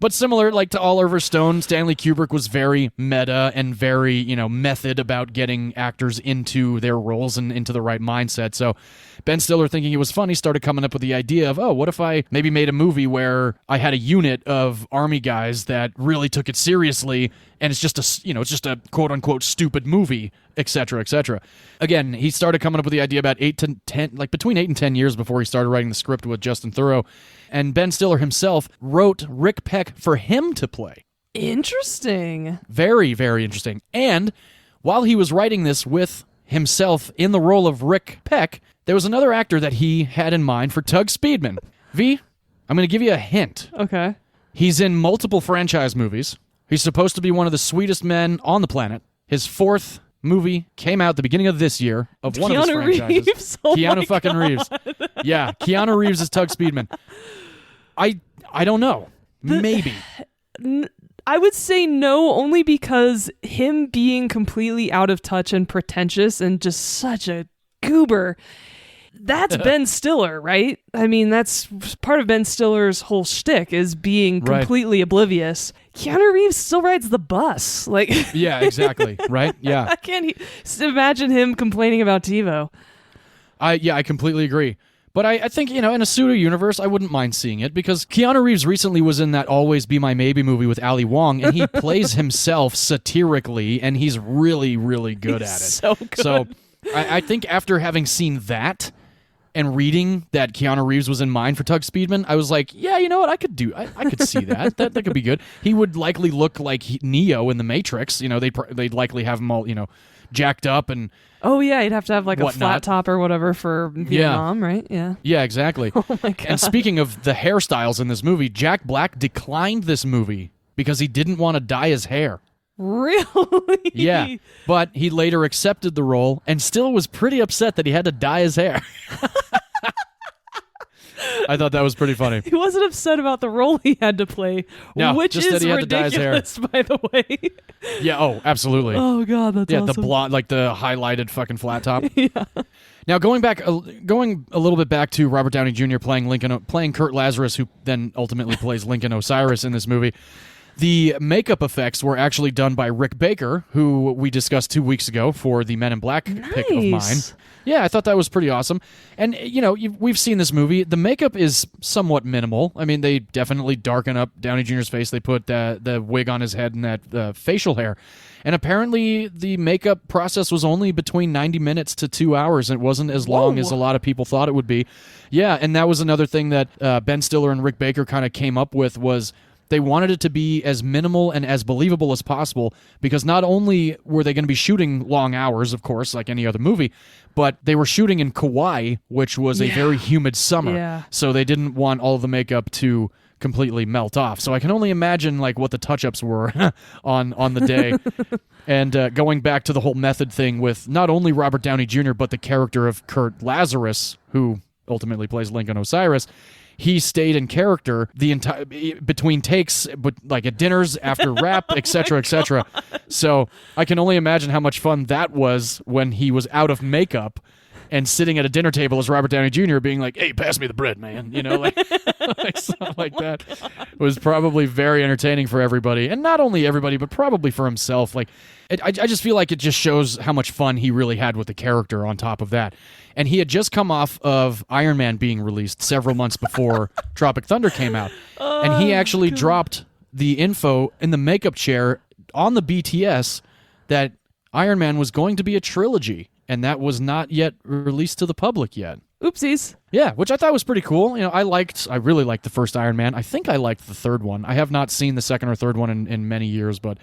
But similar, to Oliver Stone, Stanley Kubrick was very meta and very, method about getting actors into their roles and into the right mindset. So Ben Stiller, thinking it was funny, started coming up with the idea of, what if I maybe made a movie where I had a unit of army guys that really took it seriously, and it's just a quote unquote stupid movie, etc., etc. Again, he started coming up with the idea about between 8 and 10 years before he started writing the script with Justin Theroux. And Ben Stiller himself wrote Rick Peck for him to play. Interesting. Very, very interesting. And while he was writing this with himself in the role of Rick Peck, there was another actor that he had in mind for Tug Speedman. V, I'm going to give you a hint. Okay. He's in multiple franchise movies. He's supposed to be one of the sweetest men on the planet. His 4th movie came out at the beginning of this year of one of his franchises. Reeves? Oh Keanu fucking God. Reeves. Yeah, Keanu Reeves is Tug Speedman. I don't know. Maybe. I would say no, only because him being completely out of touch and pretentious and just such a goober, that's Ben Stiller, right? I mean, that's part of Ben Stiller's whole shtick is being completely oblivious. Keanu Reeves still rides the bus. Yeah, exactly. Right? Yeah. I can't imagine him complaining about TiVo. I completely agree. But I think, in a pseudo-universe, I wouldn't mind seeing it, because Keanu Reeves recently was in that Always Be My Maybe movie with Ali Wong, and he plays himself satirically, and he's really, really good at it. So good. So I think after having seen that and reading that Keanu Reeves was in mind for Tug Speedman, I was like, yeah, you know what, I could see that. that could be good. He would likely look like Neo in The Matrix. They'd likely have him all, jacked up and... Oh, yeah, you'd have to have a whatnot. flat top or whatever for Vietnam, right? Yeah. Yeah, exactly. Oh, my God. And speaking of the hairstyles in this movie, Jack Black declined this movie because he didn't want to dye his hair. Really? Yeah, but he later accepted the role and still was pretty upset that he had to dye his hair. I thought that was pretty funny. He wasn't upset about the role he had to play, which just is that he had to dye his hair. ridiculous, by the way. Yeah, absolutely. Oh, God, that's awesome. The blonde, the highlighted fucking flat top. Yeah. Now, going a little bit back to Robert Downey Jr. playing Kurt Lazarus, who then ultimately plays Lincoln Osiris in this movie. The makeup effects were actually done by Rick Baker, who we discussed 2 weeks ago for the Men in Black pick of mine. Yeah, I thought that was pretty awesome. And, we've seen this movie. The makeup is somewhat minimal. I mean, they definitely darken up Downey Jr.'s face. They put the wig on his head and that facial hair. And apparently the makeup process was only between 90 minutes to 2 hours. And it wasn't as long as a lot of people thought it would be. Yeah, and that was another thing that Ben Stiller and Rick Baker kind of came up with was they wanted it to be as minimal and as believable as possible because not only were they going to be shooting long hours, of course, like any other movie, but they were shooting in Kauai, which was a very humid summer. Yeah. So they didn't want all of the makeup to completely melt off. So I can only imagine like what the touch-ups were on the day. And going back to the whole method thing with not only Robert Downey Jr., but the character of Kurt Lazarus, who ultimately plays Lincoln Osiris, he stayed in character the entire between takes, but like at dinners, after rap, etc., etc. So I can only imagine how much fun that was when he was out of makeup and sitting at a dinner table as Robert Downey Jr. being like, "Hey, pass me the bread, man," like something like that. It was probably very entertaining for everybody, and not only everybody, but probably for himself. Like, I just feel like it just shows how much fun he really had with the character. On top of that. And he had just come off of Iron Man being released several months before Tropic Thunder came out. And he actually dropped the info in the makeup chair on the BTS that Iron Man was going to be a trilogy, and that was not yet released to the public yet. Oopsies. Yeah, which I thought was pretty cool. I really liked the first Iron Man. I think I liked the third one. I have not seen the second or third one in many years, but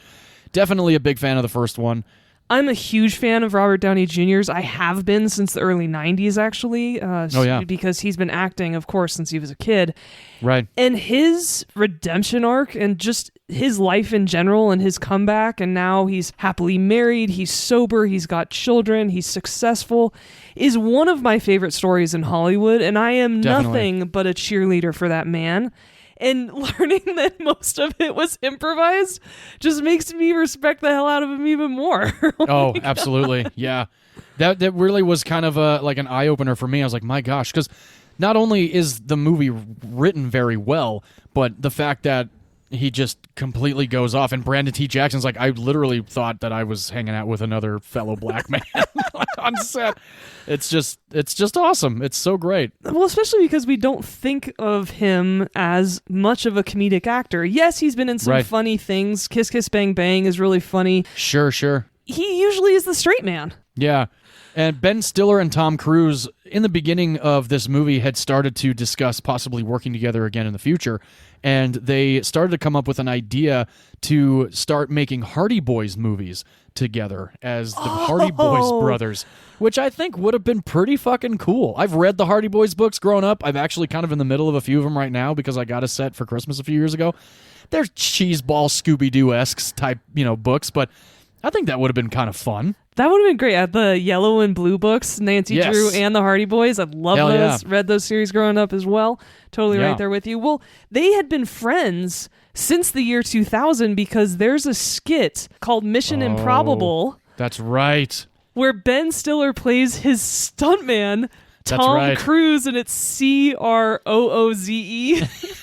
definitely a big fan of the first one. I'm a huge fan of Robert Downey Jr.'s. I have been since the early 90s, actually. Because he's been acting, of course, since he was a kid. Right. And his redemption arc and just his life in general and his comeback, and now he's happily married, he's sober, he's got children, he's successful, is one of my favorite stories in Hollywood, and I am nothing but a cheerleader for that man. And learning that most of it was improvised just makes me respect the hell out of him even more. Oh, absolutely. Yeah. That really was kind of like an eye-opener for me. I was like, my gosh, because not only is the movie written very well, but the fact that he just completely goes off. And Brandon T. Jackson's like, I literally thought that I was hanging out with another fellow black man on set. It's just awesome. It's so great. Well, especially because we don't think of him as much of a comedic actor. Yes, he's been in some funny things. Kiss Kiss Bang Bang is really funny. Sure. He usually is the straight man. Yeah. And Ben Stiller and Tom Cruise, in the beginning of this movie, had started to discuss possibly working together again in the future. And they started to come up with an idea to start making Hardy Boys movies together as the Hardy Boys brothers, which I think would have been pretty fucking cool. I've read the Hardy Boys books growing up. I'm actually kind of in the middle of a few of them right now because I got a set for Christmas a few years ago. They're cheeseball Scooby-Doo-esque type, books, but I think that would have been kind of fun. That would have been great. The Yellow and Blue books, Nancy Drew and the Hardy Boys. I love those. Yeah. Read those series growing up as well. Totally right there with you. Well, they had been friends since the year 2000 because there's a skit called Mission Improbable. That's right. Where Ben Stiller plays his stuntman, Tom Cruise, and it's Crooze,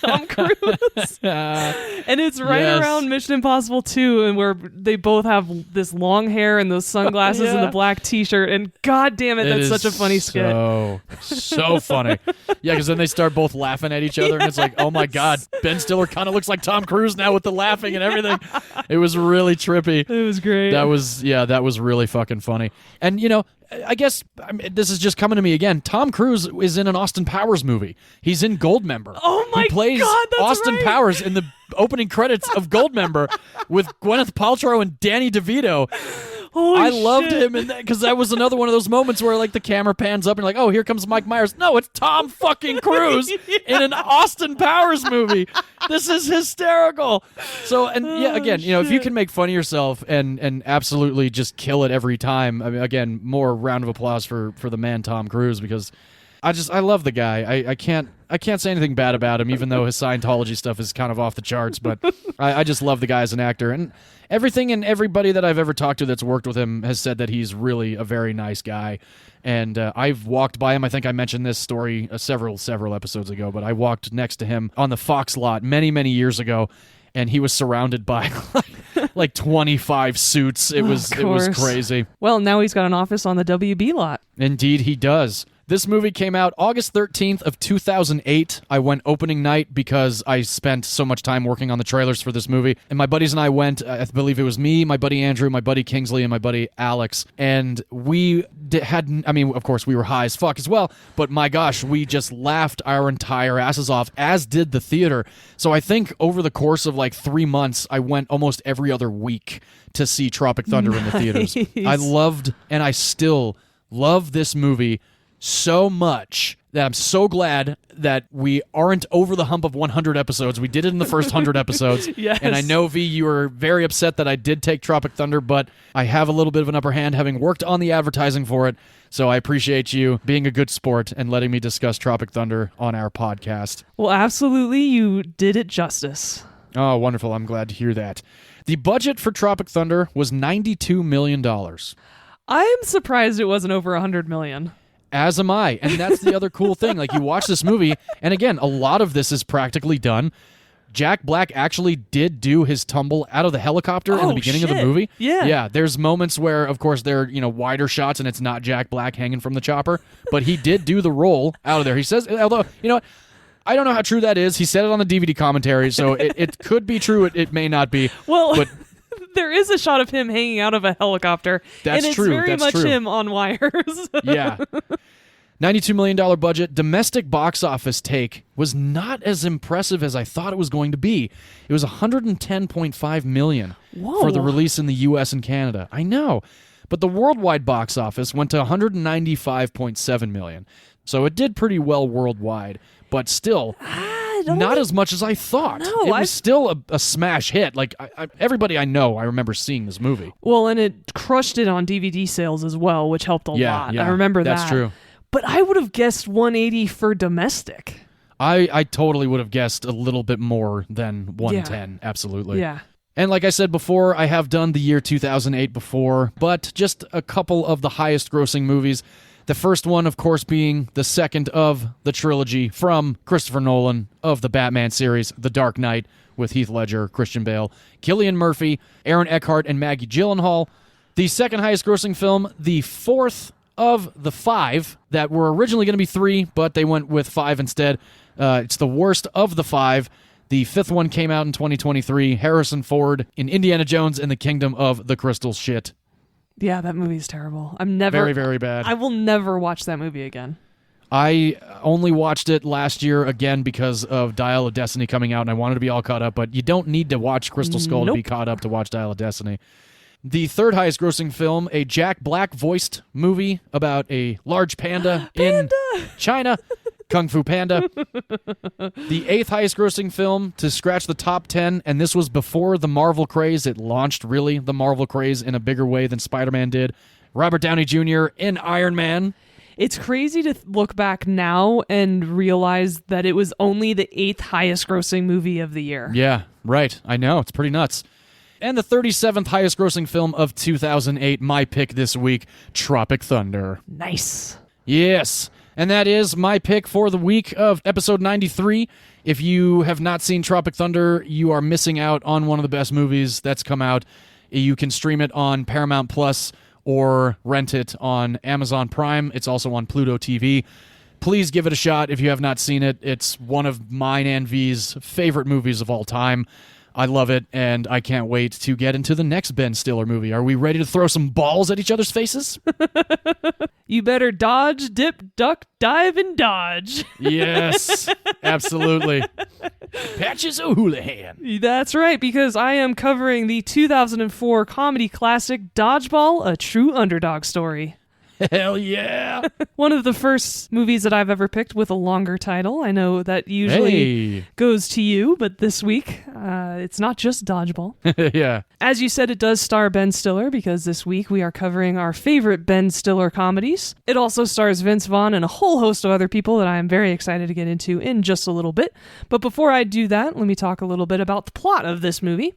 Tom Cruise. And it's around Mission Impossible 2, and where they both have this long hair and those sunglasses and the black t-shirt, and god damn it, that's such a funny skit. So funny. Yeah, because then they start both laughing at each other, and it's like, oh my god, Ben Stiller kind of looks like Tom Cruise now with the laughing and everything. It was really trippy. It was great. That was really fucking funny. And I guess this is just coming to me again. Tom Cruise is in an Austin Powers movie. He's in Goldmember. Oh my god, he plays Austin Powers in the opening credits of Goldmember with Gwyneth Paltrow and Danny DeVito. I loved him in that because that was another one of those moments where like the camera pans up and like, oh, here comes Mike Myers. No, it's Tom fucking Cruise in an Austin Powers movie. This is hysterical. So, and again, if you can make fun of yourself and absolutely just kill it every time, I mean, again, more round of applause for the man Tom Cruise because I love the guy. I can't say anything bad about him, even though his Scientology stuff is kind of off the charts. But I just love the guy as an actor, and everything and everybody that I've ever talked to that's worked with him has said that he's really a very nice guy. And I've walked by him. I think I mentioned this story several episodes ago, but I walked next to him on the Fox lot many years ago. and he was surrounded by like 25 suits. It was crazy. Well, now he's got an office on the WB lot. Indeed, he does. This movie came out August 13th of 2008. I went opening night because I spent so much time working on the trailers for this movie. And my buddies and I went, I believe it was me, my buddy Andrew, my buddy Kingsley, and my buddy Alex. And we of course, we were high as fuck as well. But my gosh, we just laughed our entire asses off, as did the theater. So I think over the course of like 3 months, I went almost every other week to see Tropic Thunder in the theaters. I loved, and I still love this movie so much that I'm so glad that we aren't over the hump of 100 episodes. We did it in the first 100 episodes. Yes. And I know, V, you were very upset that I did take Tropic Thunder, but I have a little bit of an upper hand having worked on the advertising for it. So I appreciate you being a good sport and letting me discuss Tropic Thunder on our podcast. Well, absolutely. You did it justice. Oh, wonderful. I'm glad to hear that. The budget for Tropic Thunder was $92 million. I'm surprised it wasn't over $100 million. As am I. And that's the other cool thing. Like, you watch this movie, and again, a lot of this is practically done. Jack Black actually did do his tumble out of the helicopter in the beginning of the movie. Yeah. Yeah, there's moments where, of course, they're, wider shots, and it's not Jack Black hanging from the chopper, but he did do the roll out of there. He says, although, you know what? I don't know how true that is. He said it on the DVD commentary, so it could be true. It may not be. Well, but there is a shot of him hanging out of a helicopter. That's and it's true. very That's much true. him on wires. Yeah. $92 million budget. Domestic box office take was not as impressive as I thought it was going to be. It was $110.5 million for the release in the U.S. and Canada. I know. But the worldwide box office went to $195.7 million. So it did pretty well worldwide, but still not as much as I thought. No, it was still a smash hit. Like, everybody I know, I remember seeing this movie. Well, and it crushed it on DVD sales as well, which helped a lot. Yeah, I remember that. That's true. But I would have guessed 180 for domestic. I totally would have guessed a little bit more than 110. Yeah. Absolutely. Yeah. And like I said before, I have done the year 2008 before, but just a couple of the highest grossing movies. The first one, of course, being the second of the trilogy from Christopher Nolan of the Batman series, The Dark Knight, with Heath Ledger, Christian Bale, Cillian Murphy, Aaron Eckhart, and Maggie Gyllenhaal. The second highest grossing film, the fourth of the 5 that were originally going to be 3, but they went with 5 instead. It's the worst of the 5. The 5th one came out in 2023. Harrison Ford in Indiana Jones and the Kingdom of the Crystal Shit. Yeah, that movie's terrible. I'm never... Very, very bad. I will never watch that movie again. I only watched it last year again because of Dial of Destiny coming out, and I wanted to be all caught up, but you don't need to watch Crystal Skull to be caught up to watch Dial of Destiny. The third highest grossing film, a Jack Black voiced movie about a large panda in China, Kung Fu Panda. The 8th highest grossing film to scratch the top 10, and this was before the Marvel craze. It launched, really, the Marvel craze in a bigger way than Spider-Man did. Robert Downey Jr. in Iron Man. It's crazy to look back now and realize that it was only the 8th highest grossing movie of the year. Yeah, right. I know. It's pretty nuts. And the 37th highest grossing film of 2008, my pick this week, Tropic Thunder. Nice. Yes. And that is my pick for the week of episode 93. If you have not seen Tropic Thunder, you are missing out on one of the best movies that's come out. You can stream it on Paramount Plus or rent it on Amazon Prime. It's also on Pluto TV. Please give it a shot if you have not seen it. It's one of mine and V's favorite movies of all time. I love it, and I can't wait to get into the next Ben Stiller movie. Are we ready to throw some balls at each other's faces? You better dodge, dip, duck, dive, and dodge. Yes, absolutely. Patches O'Houlihan. That's right, because I am covering the 2004 comedy classic Dodgeball, a true underdog story. Hell yeah. One of the first movies that I've ever picked with a longer title. I know that usually goes to you, but this week, it's not just Dodgeball. Yeah. As you said, it does star Ben Stiller, because this week we are covering our favorite Ben Stiller comedies. It also stars Vince Vaughn and a whole host of other people that I am very excited to get into in just a little bit. But before I do that, let me talk a little bit about the plot of this movie.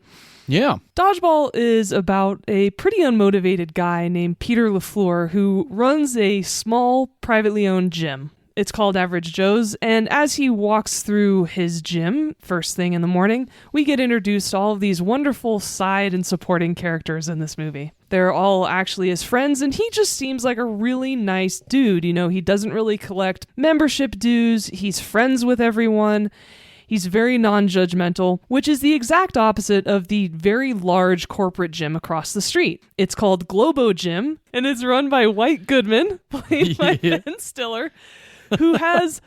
Yeah. Dodgeball is about a pretty unmotivated guy named Peter LaFleur who runs a small, privately owned gym. It's called Average Joe's, and as he walks through his gym first thing in the morning, we get introduced to all of these wonderful side and supporting characters in this movie. They're all actually his friends, and he just seems like a really nice dude. You know, he doesn't really collect membership dues. He's friends with everyone. He's very non-judgmental, which is the exact opposite of the very large corporate gym across the street. It's called Globo Gym, and it's run by White Goodman, played by Ben Stiller, who has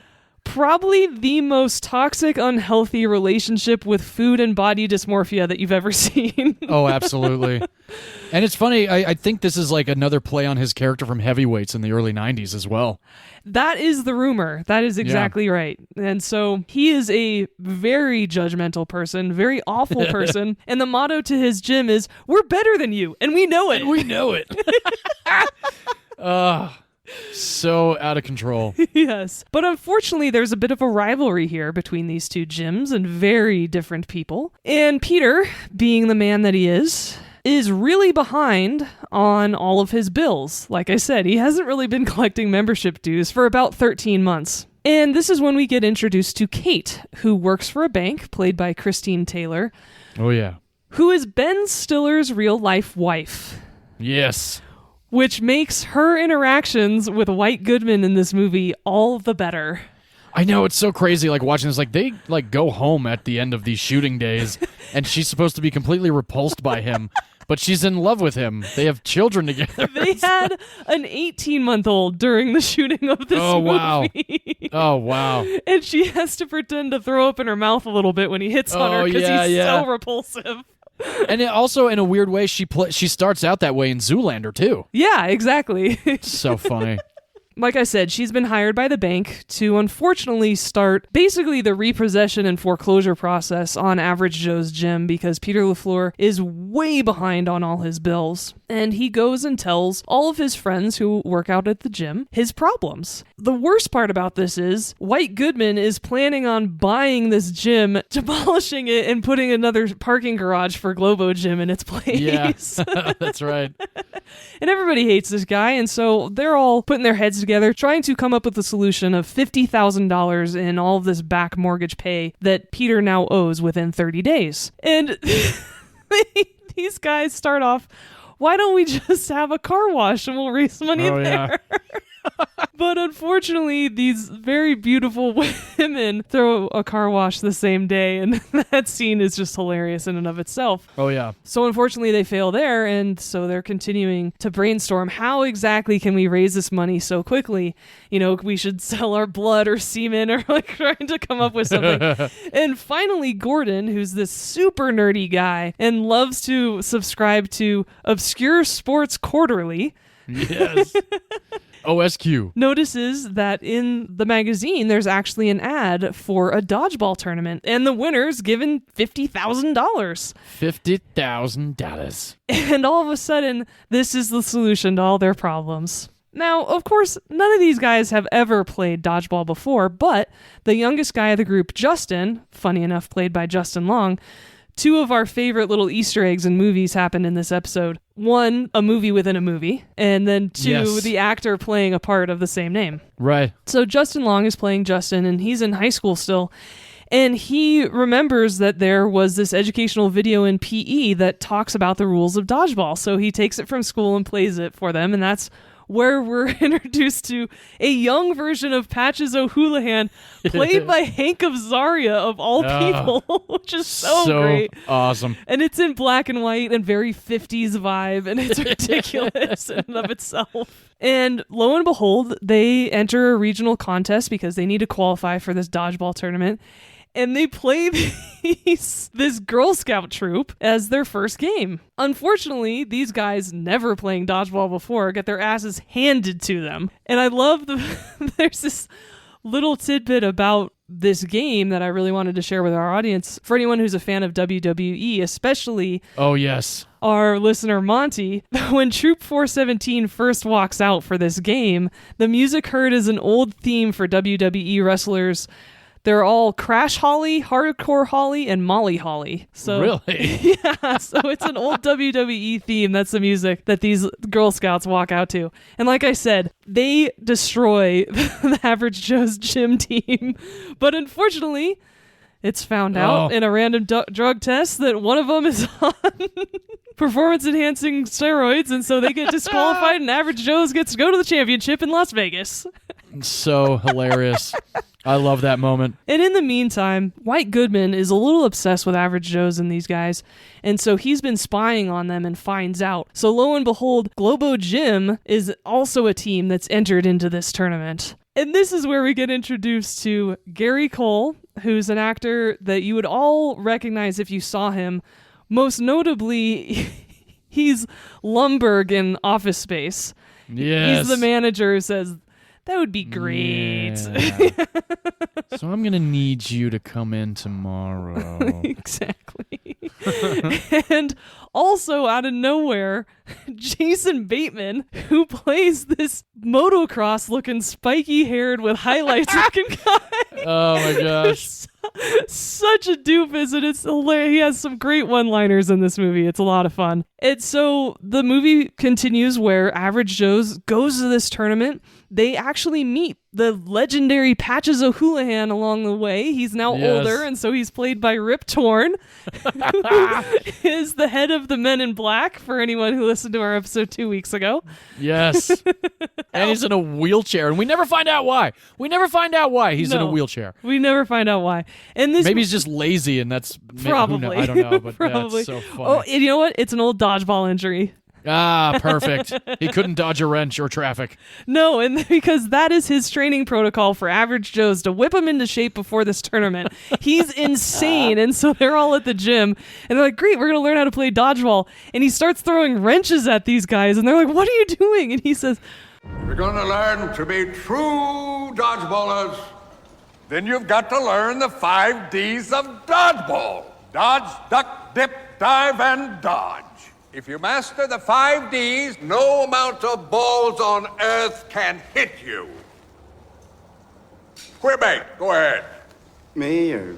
probably the most toxic, unhealthy relationship with food and body dysmorphia that you've ever seen. Oh, absolutely. And it's funny, I think this is like another play on his character from Heavyweights in the early 90s as well. That is the rumor. That is exactly right. And so he is a very judgmental person, very awful person. And the motto to his gym is, "We're better than you, and we know it." And we know it. So out of control. Yes. But unfortunately, there's a bit of a rivalry here between these two gyms and very different people. And Peter, being the man that he is really behind on all of his bills. Like I said, he hasn't really been collecting membership dues for about 13 months. And this is when we get introduced to Kate, who works for a bank, played by Christine Taylor. Oh, yeah. Who is Ben Stiller's real-life wife. Yes. Which makes her interactions with White Goodman in this movie all the better. I know, it's so crazy, like, watching this. Like, they, like, go home at the end of these shooting days, and she's supposed to be completely repulsed by him, but she's in love with him. They have children together. They had an 18-month-old during the shooting of this movie. Wow. Oh, wow. And she has to pretend to throw up in her mouth a little bit when he hits on her because he's so repulsive. And it also, in a weird way, she starts out that way in Zoolander, too. Yeah, exactly. So funny. Like I said, she's been hired by the bank to unfortunately start basically the repossession and foreclosure process on Average Joe's gym because Peter LaFleur is way behind on all his bills. And he goes and tells all of his friends who work out at the gym his problems. The worst part about this is White Goodman is planning on buying this gym, demolishing it, and putting another parking garage for Globo Gym in its place. Yeah, that's right. And everybody hates this guy, and so they're all putting their heads together, trying to come up with a solution of $50,000 in all of this back mortgage pay that Peter now owes within 30 days. And these guys start off, why don't we just have a car wash and we'll raise money there? Yeah. But unfortunately, these very beautiful women throw a car wash the same day, and that scene is just hilarious in and of itself. Oh, yeah. So unfortunately, they fail there, and so they're continuing to brainstorm how exactly can we raise this money so quickly? You know, we should sell our blood or semen or like trying to come up with something. And finally, Gordon, who's this super nerdy guy and loves to subscribe to Obscure Sports Quarterly. Yes. OSQ. Notices that in the magazine, there's actually an ad for a dodgeball tournament, and the winner's given $50,000. $50,000. And all of a sudden, this is the solution to all their problems. Now, of course, none of these guys have ever played dodgeball before, but the youngest guy of the group, Justin, funny enough, played by Justin Long, two of our favorite little Easter eggs in movies happened in this episode. One, a movie within a movie, and then two, the actor playing a part of the same name. Right. So Justin Long is playing Justin, and he's in high school still, and he remembers that there was this educational video in PE that talks about the rules of dodgeball, so he takes it from school and plays it for them, and that's where we're introduced to a young version of Patches O'Houlihan, played by Hank Azaria, of all people, which is so great. Awesome. And it's in black and white and very 50s vibe, and it's ridiculous in and of itself. And lo and behold, they enter a regional contest because they need to qualify for this dodgeball tournament. And they play this Girl Scout troop as their first game. Unfortunately, these guys, never playing dodgeball before, get their asses handed to them. And I love there's this little tidbit about this game that I really wanted to share with our audience. For anyone who's a fan of WWE, especially our listener Monty, when Troop 417 first walks out for this game, the music heard is an old theme for WWE wrestlers They're all Crash Holly, Hardcore Holly, and Molly Holly. So Really? Yeah, so it's an old WWE theme. That's the music that these Girl Scouts walk out to. And like I said, they destroy the Average Joe's gym team. But unfortunately, it's found out in a random drug test that one of them is on performance-enhancing steroids, and so they get disqualified, and Average Joe's gets to go to the championship in Las Vegas. So hilarious. I love that moment. And in the meantime, White Goodman is a little obsessed with Average Joe's and these guys, and so he's been spying on them and finds out. So lo and behold, Globo Gym is also a team that's entered into this tournament. And this is where we get introduced to Gary Cole, who's an actor that you would all recognize if you saw him. Most notably, he's Lumbergh in Office Space. Yes. He's the manager who says, that would be great. Yeah. So I'm going to need you to come in tomorrow. Exactly. And also, out of nowhere, Jason Bateman, who plays this motocross-looking, spiky-haired with highlights-looking guy. Oh, my gosh. Such a doofus, and it's hilarious. He has some great one-liners in this movie. It's a lot of fun. And so the movie continues where Average Joe's goes to this tournament. They actually meet the legendary Patches O'Houlihan along the way. He's now older, and so he's played by Rip Torn, who is the head of the Men in Black, for anyone who listened to our episode 2 weeks ago. Yes. And he's in a wheelchair, and we never find out why. We never find out why he's in a wheelchair. We never find out why. And this maybe he's just lazy, and that's probably. I don't know, but probably. that's so funny. Oh, and you know what? It's an old dodgeball injury. Ah, perfect. He couldn't dodge a wrench or traffic. No, and because that is his training protocol for Average Joe's to whip him into shape before this tournament. He's insane, and so they're all at the gym, and they're like, great, we're going to learn how to play dodgeball. And he starts throwing wrenches at these guys, and they're like, what are you doing? And he says, you're going to learn to be true dodgeballers. Then you've got to learn the 5 Ds of dodgeball. Dodge, duck, dip, dive, and dodge. If you master the 5 Ds, no amount of balls on earth can hit you. Quebec, go ahead. Me or...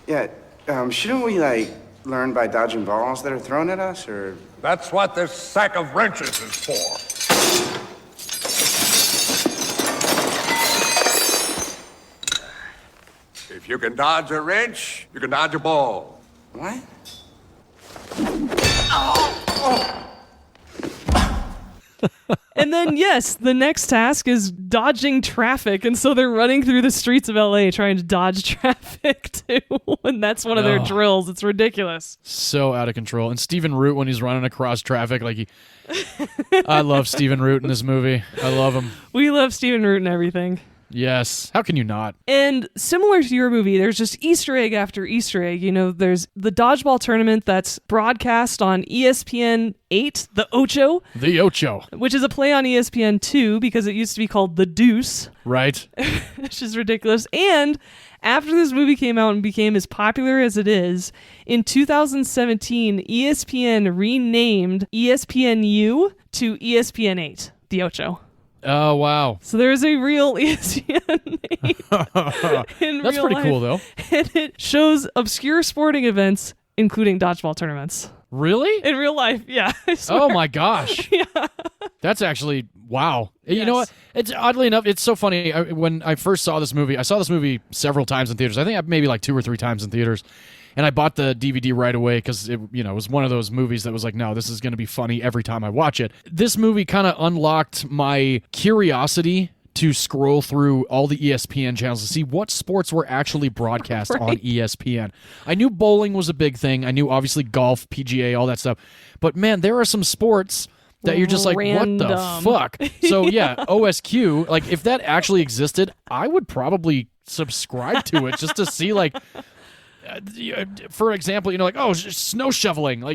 Yeah, shouldn't we, learn by dodging balls that are thrown at us, or... That's what this sack of wrenches is for. If you can dodge a wrench, you can dodge a ball. What? And then, yes, the next task is dodging traffic. And so they're running through the streets of LA trying to dodge traffic, too. And that's one of their drills. It's ridiculous. So out of control. And Stephen Root, when he's running across traffic, I love Stephen Root in this movie. I love him. We love Stephen Root and everything. Yes. How can you not? And similar to your movie, there's just Easter egg after Easter egg. You know, there's the dodgeball tournament that's broadcast on ESPN 8, the Ocho. The Ocho. Which is a play on ESPN 2 because it used to be called The Deuce. Right. Which is ridiculous. And after this movie came out and became as popular as it is, in 2017, ESPN renamed ESPNU to ESPN 8, the Ocho. Oh, wow. So there's a real ESPN 8 in That's real pretty life. cool, though. And it shows obscure sporting events, including dodgeball tournaments. Really? In real life, yeah. Oh, my gosh. Yeah. That's actually, wow. Yes. You know what? It's oddly enough, it's so funny. When I first saw this movie, I saw this movie several times in theaters. I think maybe 2 or 3 times in theaters. And I bought the DVD right away because it was one of those movies that was like, no, this is going to be funny every time I watch it. This movie kind of unlocked my curiosity to scroll through all the ESPN channels to see what sports were actually broadcast on ESPN. I knew bowling was a big thing. I knew obviously golf, PGA, all that stuff. But man, there are some sports that you're just like, what the fuck? So yeah, OSQ, if that actually existed, I would probably subscribe to it just to see for example, snow shoveling, who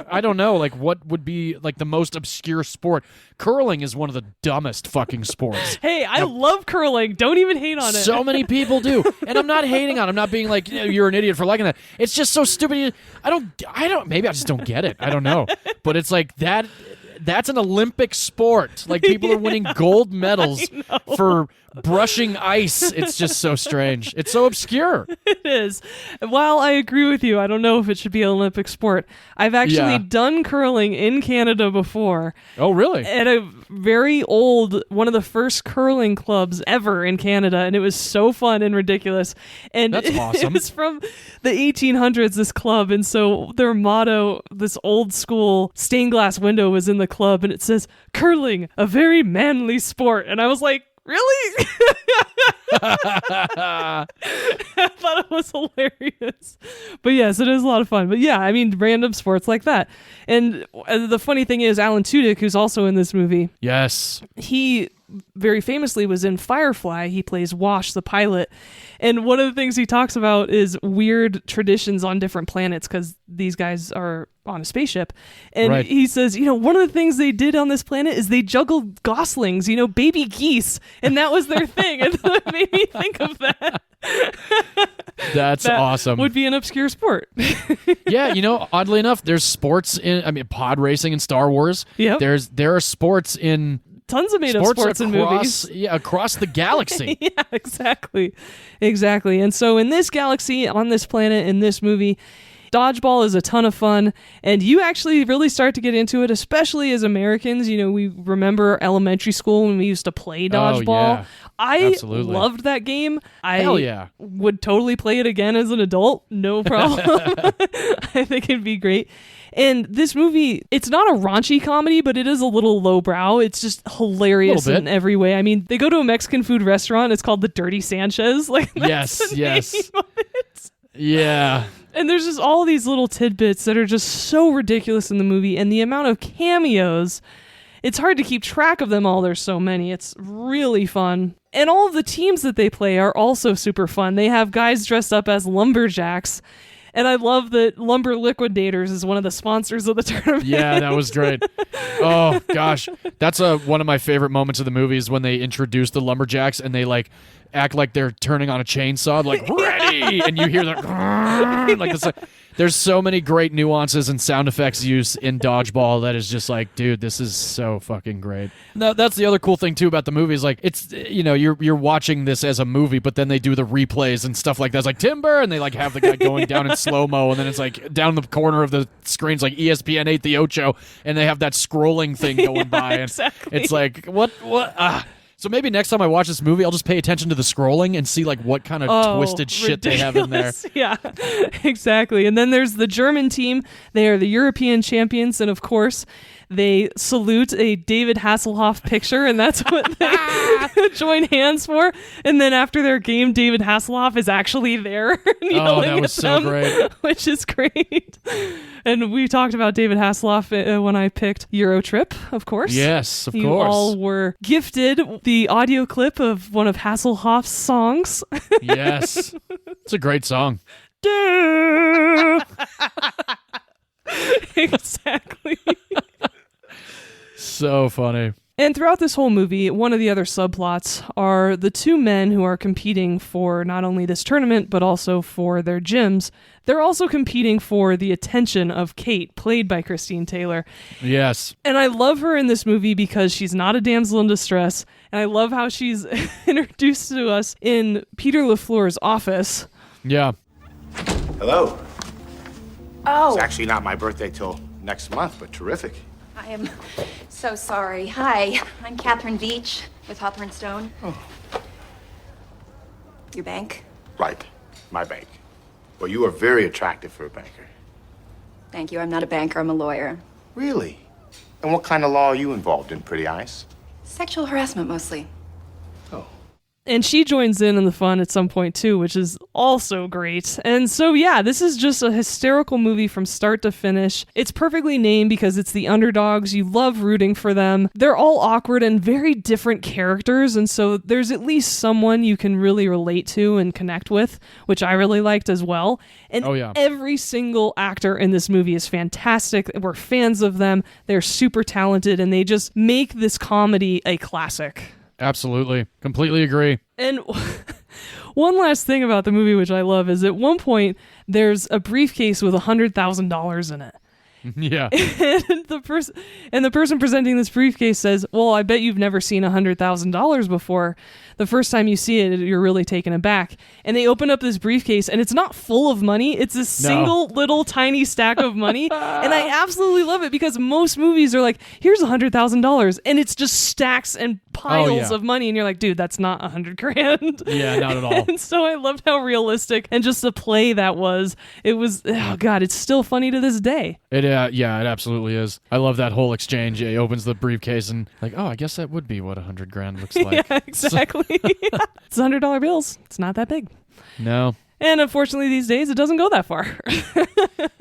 I don't know, what would be the most obscure sport. Curling is one of the dumbest fucking sports. Hey, I love curling. Don't even hate on it. So many people do. And I'm not hating on it. I'm not being like, you're an idiot for liking that. It's just so stupid. I don't, maybe I just don't get it. I don't know. But it's like that's an Olympic sport. People are winning gold medals for brushing ice. It's just so strange. It's so obscure. It is. While I agree with you, I don't know if it should be an Olympic sport. I've actually done curling in Canada before. Oh, really? At a very old, one of the first curling clubs ever in Canada, and it was so fun and ridiculous. And that's awesome. It was from the 1800s, this club, and so their motto, this old school stained glass window was in the club, and it says, "Curling, a very manly sport." And I was like, really? I thought it was hilarious. But yes, it is a lot of fun. But yeah, I mean, random sports like that. And the funny thing is, Alan Tudyk, who's also in this movie, yes, he very famously was in Firefly. He plays Wash, the pilot. And one of the things he talks about is weird traditions on different planets because these guys are on a spaceship. And he says, one of the things they did on this planet is they juggled goslings, baby geese. And that was their thing. And that made me think of that. That's that awesome. Would be an obscure sport. Yeah, oddly enough, there's sports pod racing in Star Wars. Yep. There are sports in tons of made-up sports in movies. Yeah, across the galaxy. Yeah, exactly. And so in this galaxy, on this planet, in this movie, Dodgeball is a ton of fun, and you actually really start to get into it, especially as Americans. We remember elementary school when we used to play Dodgeball. Oh, yeah. I Absolutely. loved that game. Hell yeah. Would totally play it again as an adult. No problem. I think it'd be great. And this movie, it's not a raunchy comedy, but it is a little lowbrow. It's just hilarious in every way. I mean, they go to a Mexican food restaurant. It's called the Dirty Sanchez. Yes. Yeah. And there's just all these little tidbits that are just so ridiculous in the movie. And the amount of cameos, it's hard to keep track of them all. There's so many. It's really fun. And all of the teams that they play are also super fun. They have guys dressed up as lumberjacks. And I love that Lumber Liquidators is one of the sponsors of the tournament. Yeah, that was great. Oh, gosh. That's one of my favorite moments of the movie is when they introduce the lumberjacks and they act like they're turning on a chainsaw, ready! And you hear the there's so many great nuances and sound effects use in Dodgeball that is just dude, this is so fucking great. No, that's the other cool thing too about the movie is it's you're watching this as a movie, but then they do the replays and stuff like that. It's timber, and they have the guy going down in slow-mo, and then it's down the corner of the screen's ESPN 8 the Ocho, and they have that scrolling thing going by, and exactly. It's what So maybe next time I watch this movie, I'll just pay attention to the scrolling and see what kind of twisted shit they have in there. Yeah, exactly. And then there's the German team. They are the European champions, and of course, they salute a David Hasselhoff picture, and that's what they join hands for. And then after their game, David Hasselhoff is actually there yelling that was at them, so great. which is great. And we talked about David Hasselhoff when I picked Eurotrip, of course. Yes, of you course. You all were gifted the audio clip of one of Hasselhoff's songs. Yes. It's a great song. Exactly. So funny. And throughout this whole movie, one of the other subplots are the two men who are competing for not only this tournament, but also for their gyms. They're also competing for the attention of Kate, played by Christine Taylor. Yes. And I love her in this movie because she's not a damsel in distress. And I love how she's introduced to us in Peter LaFleur's office. Yeah. Hello. Oh. It's actually not my birthday till next month, but terrific. I am so sorry. Hi, I'm Catherine Veach with Hawthorne Stone. Oh. Your bank? Right. My bank. Well, you are very attractive for a banker. Thank you. I'm not a banker. I'm a lawyer. Really? And what kind of law are you involved in, Pretty Eyes? Sexual harassment, mostly. And she joins in the fun at some point too, which is also great. And so yeah, this is just a hysterical movie from start to finish. It's perfectly named because it's the underdogs. You love rooting for them. They're all awkward and very different characters, and so there's at least someone you can really relate to and connect with, which I really liked as well. And every single actor in this movie is fantastic. We're fans of them. They're super talented, and they just make this comedy a classic. Absolutely. Completely agree. And one last thing about the movie, which I love, is at one point there's a briefcase with $100,000 in it. Yeah. And the person presenting this briefcase says, well, I bet you've never seen $100,000 before. The first time you see it, you're really taken aback. And they open up this briefcase, and it's not full of money. It's a single little tiny stack of money. And I absolutely love it because most movies are like, here's $100,000. And it's just stacks and piles of money. And you're like, dude, that's not $100,000. Yeah, not at all. And so I loved how realistic and just the play that was. It was, oh God, it's still funny to this day. It absolutely is. I love that whole exchange. He opens the briefcase and like, oh, I guess that would be what $100,000 looks like. Yeah, exactly. It's $100 bills. It's not that big. No. And unfortunately, these days, it doesn't go that far.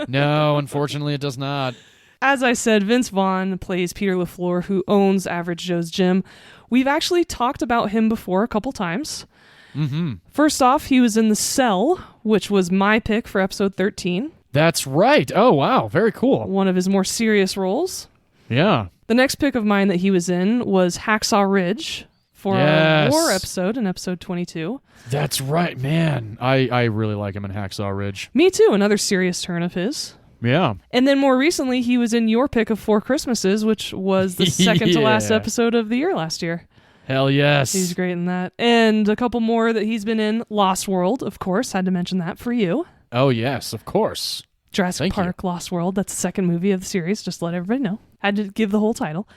No, unfortunately, it does not. As I said, Vince Vaughn plays Peter LaFleur, who owns Average Joe's Gym. We've actually talked about him before a couple times. Mm-hmm. First off, he was in The Cell, which was my pick for episode 13. That's right. Oh, wow. Very cool. One of his more serious roles. Yeah. The next pick of mine that he was in was Hacksaw Ridge for our war episode in episode 22. That's right, man. I really like him in Hacksaw Ridge. Me too. Another serious turn of his. Yeah. And then more recently, he was in your pick of Four Christmases, which was the second to last episode of the year last year. Hell yes. He's great in that. And a couple more that he's been in. Lost World, of course. Had to mention that for you. Oh, yes, of course. Jurassic Park, Lost World. That's the second movie of the series. Just to let everybody know. Had to give the whole title.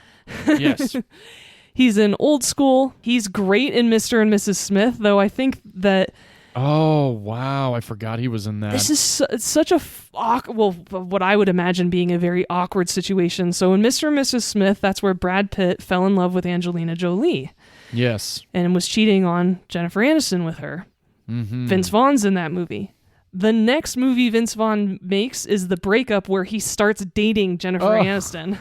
Yes. He's in Old School. He's great in Mr. and Mrs. Smith, though I think that... Oh, wow. I forgot he was in that. This is such a... what I would imagine being a very awkward situation. So in Mr. and Mrs. Smith, that's where Brad Pitt fell in love with Angelina Jolie. Yes. And was cheating on Jennifer Aniston with her. Mm-hmm. Vince Vaughn's in that movie. The next movie Vince Vaughn makes is The Breakup, where he starts dating Jennifer Aniston.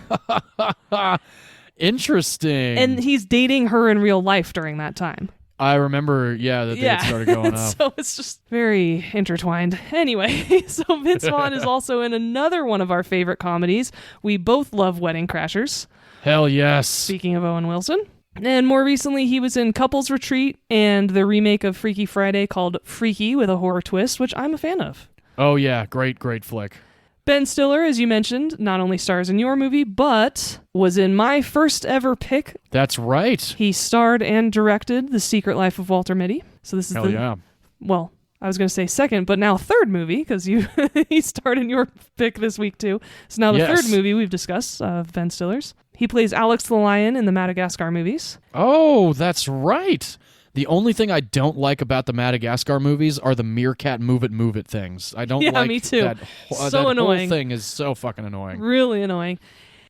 Interesting. And he's dating her in real life during that time. I remember, that they had started going up. So it's just very intertwined. Anyway, so Vince Vaughn is also in another one of our favorite comedies. We both love Wedding Crashers. Hell yes. Speaking of Owen Wilson. And more recently, he was in Couples Retreat and the remake of Freaky Friday called Freaky with a horror twist, which I'm a fan of. Oh, yeah. Great flick. Ben Stiller, as you mentioned, not only stars in your movie, but was in my first ever pick. That's right. He starred and directed The Secret Life of Walter Mitty. So this is well, I was going to say second, but now third movie, because he starred in your pick this week too. So now the third movie we've discussed of Ben Stiller's. He plays Alex the Lion in the Madagascar movies. Oh, that's right. The only thing I don't like about the Madagascar movies are the meerkat move it things. I don't like me too. That annoying. Whole thing is so fucking annoying. Really annoying.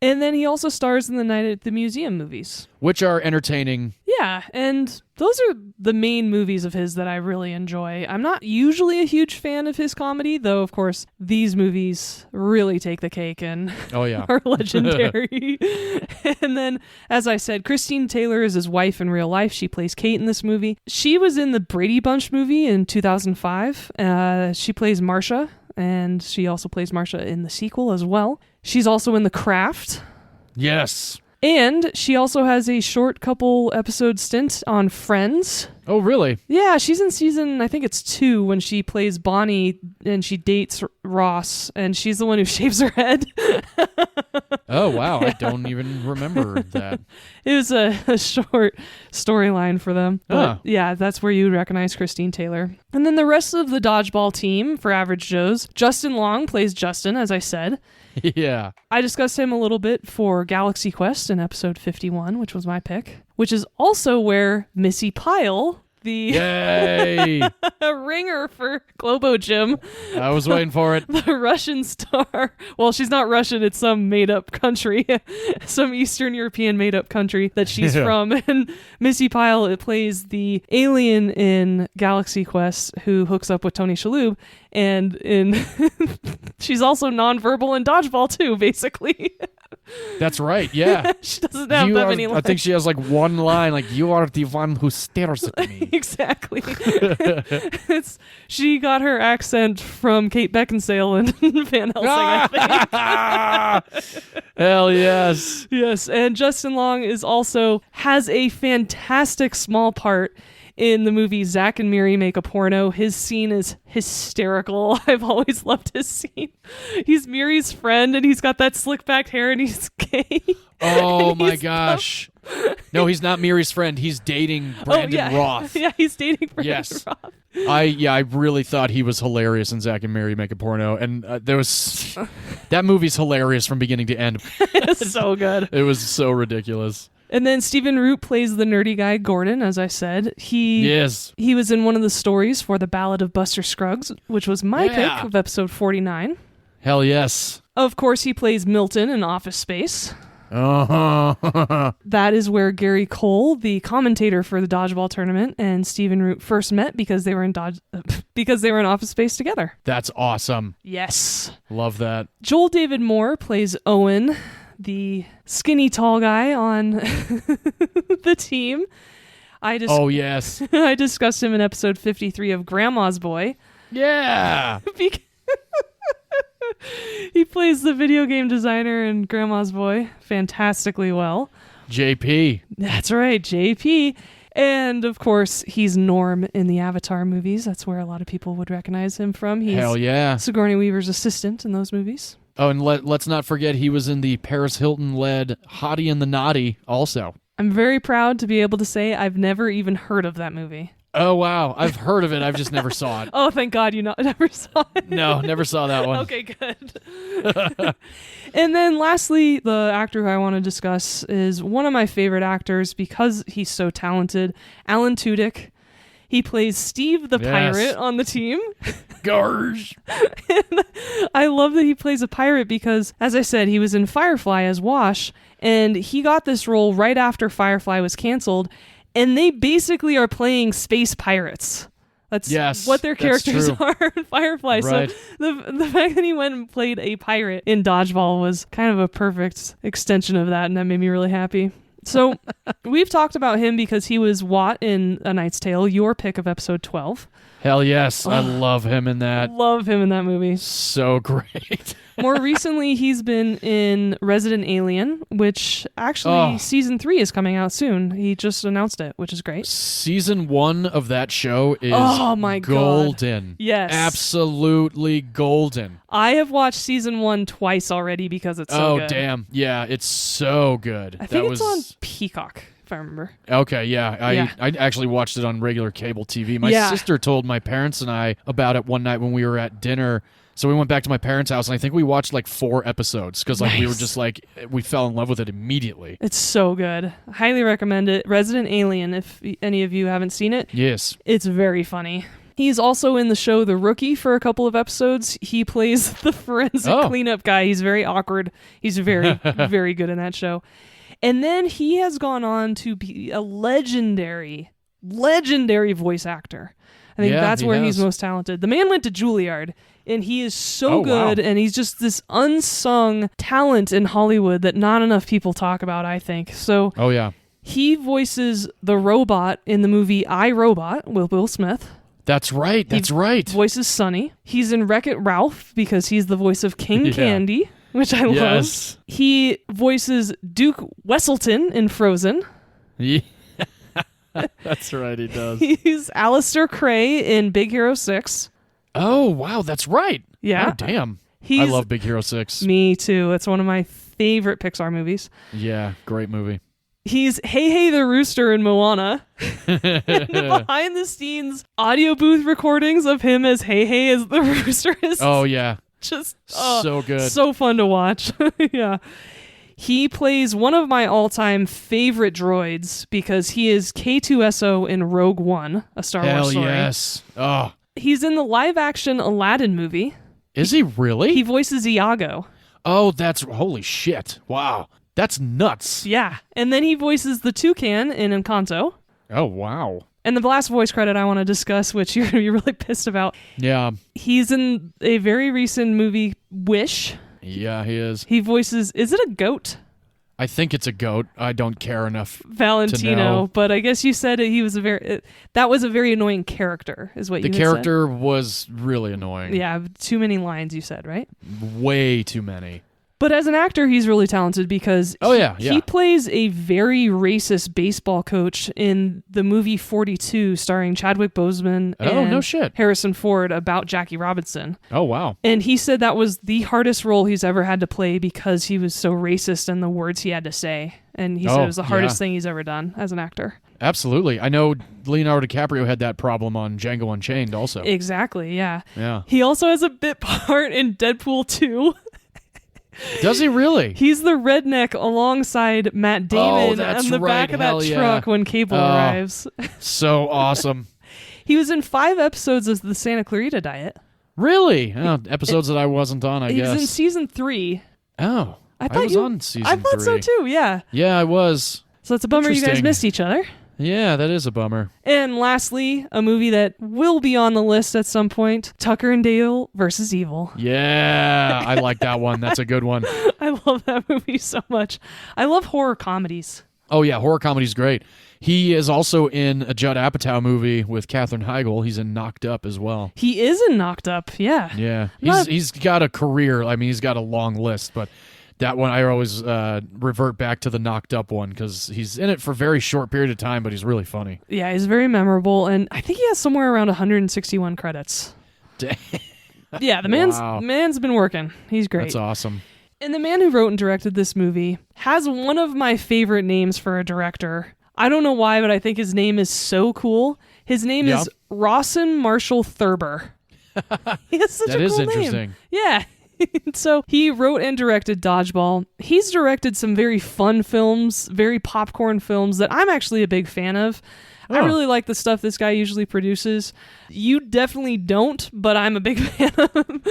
And then he also stars in the Night at the Museum movies. Which are entertaining. Yeah, and those are the main movies of his that I really enjoy. I'm not usually a huge fan of his comedy, though, of course, these movies really take the cake and are legendary. And then, as I said, Christine Taylor is his wife in real life. She plays Kate in this movie. She was in the Brady Bunch movie in 2005. She plays Marcia, and she also plays Marcia in the sequel as well. She's also in The Craft. Yes. And she also has a short couple episode stint on Friends. Oh, really? Yeah, she's in season, I think it's 2, when she plays Bonnie and she dates Ross, and she's the one who shaves her head. Oh, wow. I don't even remember that. It was a short storyline for them. But yeah, that's where you recognize Christine Taylor. And then the rest of the Dodgeball team for Average Joe's, Justin Long plays Justin, as I said. Yeah. I discussed him a little bit for Galaxy Quest in episode 51, which was my pick, which is also where Missy Pyle, the ringer for Globo Gym. I was waiting for it. The Russian star. Well, she's not Russian. It's some made-up country, some Eastern European made-up country that she's from. And Missy Pyle plays the alien in Galaxy Quest who hooks up with Tony Shalhoub. And she's also nonverbal in Dodgeball too, basically. That's right, yeah. She doesn't have that many lines. I think she has like one line, like, you are the one who stares at me. Exactly. She got her accent from Kate Beckinsale and Van Helsing, I think. Hell yes. Yes, and Justin Long has a fantastic small part in the movie Zack and Miri Make a Porno. His scene is hysterical. I've always loved his scene. He's Miri's friend, and he's got that slick back hair, and he's gay. Oh my gosh. No, he's not Miri's friend. He's dating Brandon Roth. Yeah, he's dating Brandon Roth. I really thought he was hilarious in Zack and Miri Make a Porno, and that movie's hilarious from beginning to end. It's so good. It was so ridiculous. And then Stephen Root plays the nerdy guy Gordon, as I said. He was in one of the stories for The Ballad of Buster Scruggs, which was my pick of episode 49. Hell yes. Of course, he plays Milton in Office Space. Uh-huh. That is where Gary Cole, the commentator for the Dodgeball tournament, and Stephen Root first met because they were in Office Space together. That's awesome. Yes. Love that. Joel David Moore plays Owen, the skinny tall guy on the team. Oh, yes. I discussed him in episode 53 of Grandma's Boy. Yeah. He plays the video game designer in Grandma's Boy fantastically well. JP. That's right, JP. And, of course, he's Norm in the Avatar movies. That's where a lot of people would recognize him from. He's Hell yeah. Sigourney Weaver's assistant in those movies. Oh, and let's not forget he was in the Paris Hilton-led Hottie and the Naughty also. I'm very proud to be able to say I've never even heard of that movie. Oh, wow. I've heard of it. I've just never saw it. Oh, thank God you never saw it. No, never saw that one. Okay, good. And then lastly, the actor who I want to discuss is one of my favorite actors because he's so talented, Alan Tudyk. He plays Steve the pirate on the team. Garge. And I love that he plays a pirate because, as I said, he was in Firefly as Wash, and he got this role right after Firefly was canceled. And they basically are playing space pirates. That's what their characters are in Firefly. Right. So the fact that he went and played a pirate in Dodgeball was kind of a perfect extension of that, and that made me really happy. So we've talked about him because he was Watt in A Knight's Tale, your pick of episode 12. Hell yes. I love him in that. Love him in that movie. So great. More recently, he's been in Resident Alien, which actually season 3 is coming out soon. He just announced it, which is great. Season 1 of that show is golden. God. Yes. Absolutely golden. I have watched season 1 twice already because it's so good. Oh, damn. Yeah, it's so good. I think it's on Peacock, if I remember. Okay, yeah. I actually watched it on regular cable TV. My sister told my parents and I about it one night when we were at dinner. So we went back to my parents' house, and I think we watched like 4 episodes because we were just like, we fell in love with it immediately. It's so good. Highly recommend it. Resident Alien, if any of you haven't seen it. Yes. It's very funny. He's also in the show The Rookie for a couple of episodes. He plays the forensic cleanup guy. He's very awkward. He's very, very good in that show. And then he has gone on to be a legendary voice actor. I think that's where he's most talented. The man went to Juilliard, and he is so good, and he's just this unsung talent in Hollywood that not enough people talk about, I think. So he voices the robot in the movie I, Robot with Will Smith. That's right. He voices Sonny. He's in Wreck-It Ralph because he's the voice of King Candy, which I love. He voices Duke Wesselton in Frozen. Yeah. That's right, he does. He's Alistair Cray in Big Hero 6. Oh, wow, that's right. Yeah. Oh, damn. I love Big Hero 6. Me too. It's one of my favorite Pixar movies. Yeah, great movie. He's Hey Hey the Rooster in Moana. And behind the scenes audio booth recordings of him as Hey Hey as the Rooster is just so good. So fun to watch. Yeah. He plays one of my all-time favorite droids because he is K2SO in Rogue One, a Star Wars story. Hell yes. Oh. He's in the live-action Aladdin movie. Is he really? He voices Iago. Oh, holy shit. Wow. That's nuts. Yeah. And then he voices the toucan in Encanto. Oh, wow. And the last voice credit I want to discuss, which you're going to be really pissed about. Yeah. He's in a very recent movie, Wish. Yeah, he is. He voices, is it a goat? I think it's a goat. I don't care enough Valentino, to know. But I guess you said he was that was a very annoying character, is what you said. The character was really annoying. Yeah, too many lines you said, right? Way too many. But as an actor, he's really talented because he plays a very racist baseball coach in the movie 42 starring Chadwick Boseman and Harrison Ford about Jackie Robinson. Oh, wow. And he said that was the hardest role he's ever had to play because he was so racist in the words he had to say. And he said it was the hardest thing he's ever done as an actor. Absolutely. I know Leonardo DiCaprio had that problem on Django Unchained also. Exactly, yeah. Yeah. He also has a bit part in Deadpool 2. Does he really? He's the redneck alongside Matt Damon on the back of that truck when Cable arrives. So awesome. He was in 5 episodes of the Santa Clarita Diet. Really? Episodes that I wasn't on, I guess. He was in season 3. Oh, I was on season 3. I thought so too, yeah. Yeah, I was. So it's a bummer you guys missed each other. Yeah, that is a bummer. And lastly, a movie that will be on the list at some point, Tucker and Dale versus Evil. Yeah, I like that one. That's a good one. I love that movie so much. I love horror comedies. Oh, yeah, horror comedy's great. He is also in a Judd Apatow movie with Katherine Heigl. He's in Knocked Up as well. He is in Knocked Up, yeah. Yeah, he's got a career. I mean, he's got a long list, but that one I always revert back to the Knocked Up one because he's in it for a very short period of time, but he's really funny. Yeah, he's very memorable, and I think he has somewhere around 161 credits. Dang. Yeah, the man's been working. He's great. That's awesome. And the man who wrote and directed this movie has one of my favorite names for a director. I don't know why, but I think his name is so cool. His name is Rawson Marshall Thurber. He has such a cool name. That is interesting. Yeah. So he wrote and directed Dodgeball. He's directed some very fun films, very popcorn films that I'm actually a big fan of. Oh. I really like the stuff this guy usually produces. You definitely don't, but I'm a big fan of him.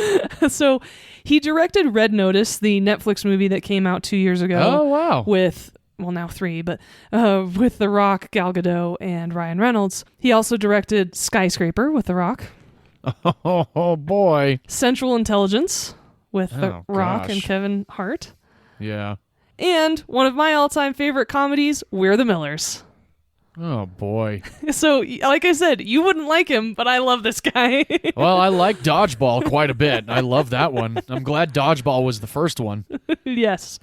So he directed Red Notice, the Netflix movie that came out 2 years ago. Oh, wow. With, well, now 3, but with The Rock, Gal Gadot, and Ryan Reynolds. He also directed Skyscraper with The Rock. Oh boy. Central Intelligence with The Rock and Kevin Hart. Yeah. And one of my all-time favorite comedies, We're the Millers. Oh, boy. So, like I said, you wouldn't like him, but I love this guy. Well, I like Dodgeball quite a bit. I love that one. I'm glad Dodgeball was the first one. Yes.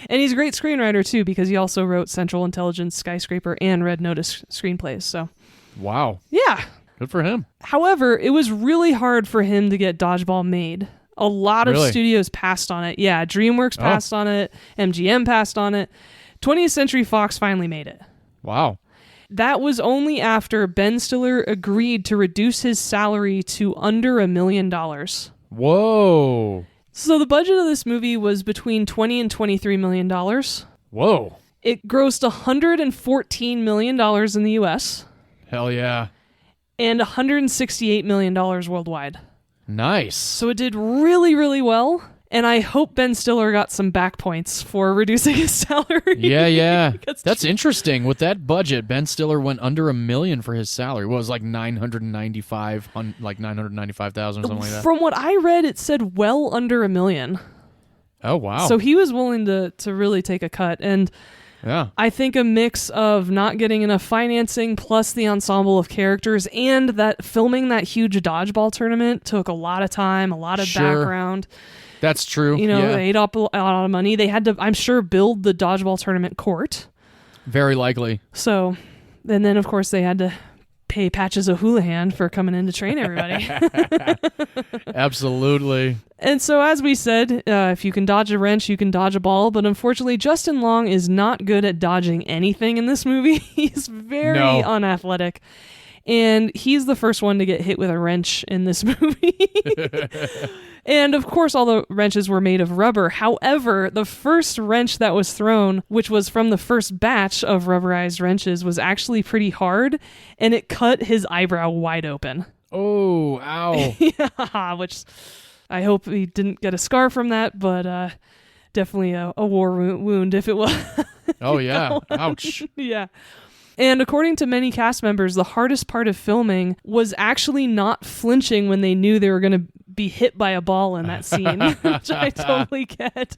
And he's a great screenwriter, too, because he also wrote Central Intelligence, Skyscraper, and Red Notice screenplays. So, wow. Yeah. Good for him. However, it was really hard for him to get Dodgeball made. A lot of studios passed on it. Yeah, DreamWorks passed on it. MGM passed on it. 20th Century Fox finally made it. Wow. That was only after Ben Stiller agreed to reduce his salary to under $1 million. Whoa. So the budget of this movie was between $20 and $23 million. Whoa. It grossed $114 million in the U.S. Hell yeah. And $168 million worldwide. Nice. So it did really, really well. And I hope Ben Stiller got some back points for reducing his salary. Yeah. That's interesting. With that budget, Ben Stiller went under $1 million for his salary. What was like $995,000 or something like that? From what I read, it said well under $1 million. Oh, wow. So he was willing to really take a cut. And yeah, I think a mix of not getting enough financing plus the ensemble of characters and that filming that huge dodgeball tournament took a lot of time, a lot of background. That's true. You know, they ate up a lot of money. They had to, I'm sure, build the dodgeball tournament court. Very likely. So, and then, of course, they had to pay Patches O'Houlihan for coming in to train everybody. Absolutely. And so, as we said, if you can dodge a wrench, you can dodge a ball. But unfortunately, Justin Long is not good at dodging anything in this movie. He's very unathletic. And he's the first one to get hit with a wrench in this movie. And of course, all the wrenches were made of rubber. However, the first wrench that was thrown, which was from the first batch of rubberized wrenches, was actually pretty hard, and it cut his eyebrow wide open. Oh, ow. Yeah, which I hope he didn't get a scar from that, but definitely a war wound if it was. Oh, yeah. Ouch. Yeah. And according to many cast members, the hardest part of filming was actually not flinching when they knew they were going to be hit by a ball in that scene, which I totally get.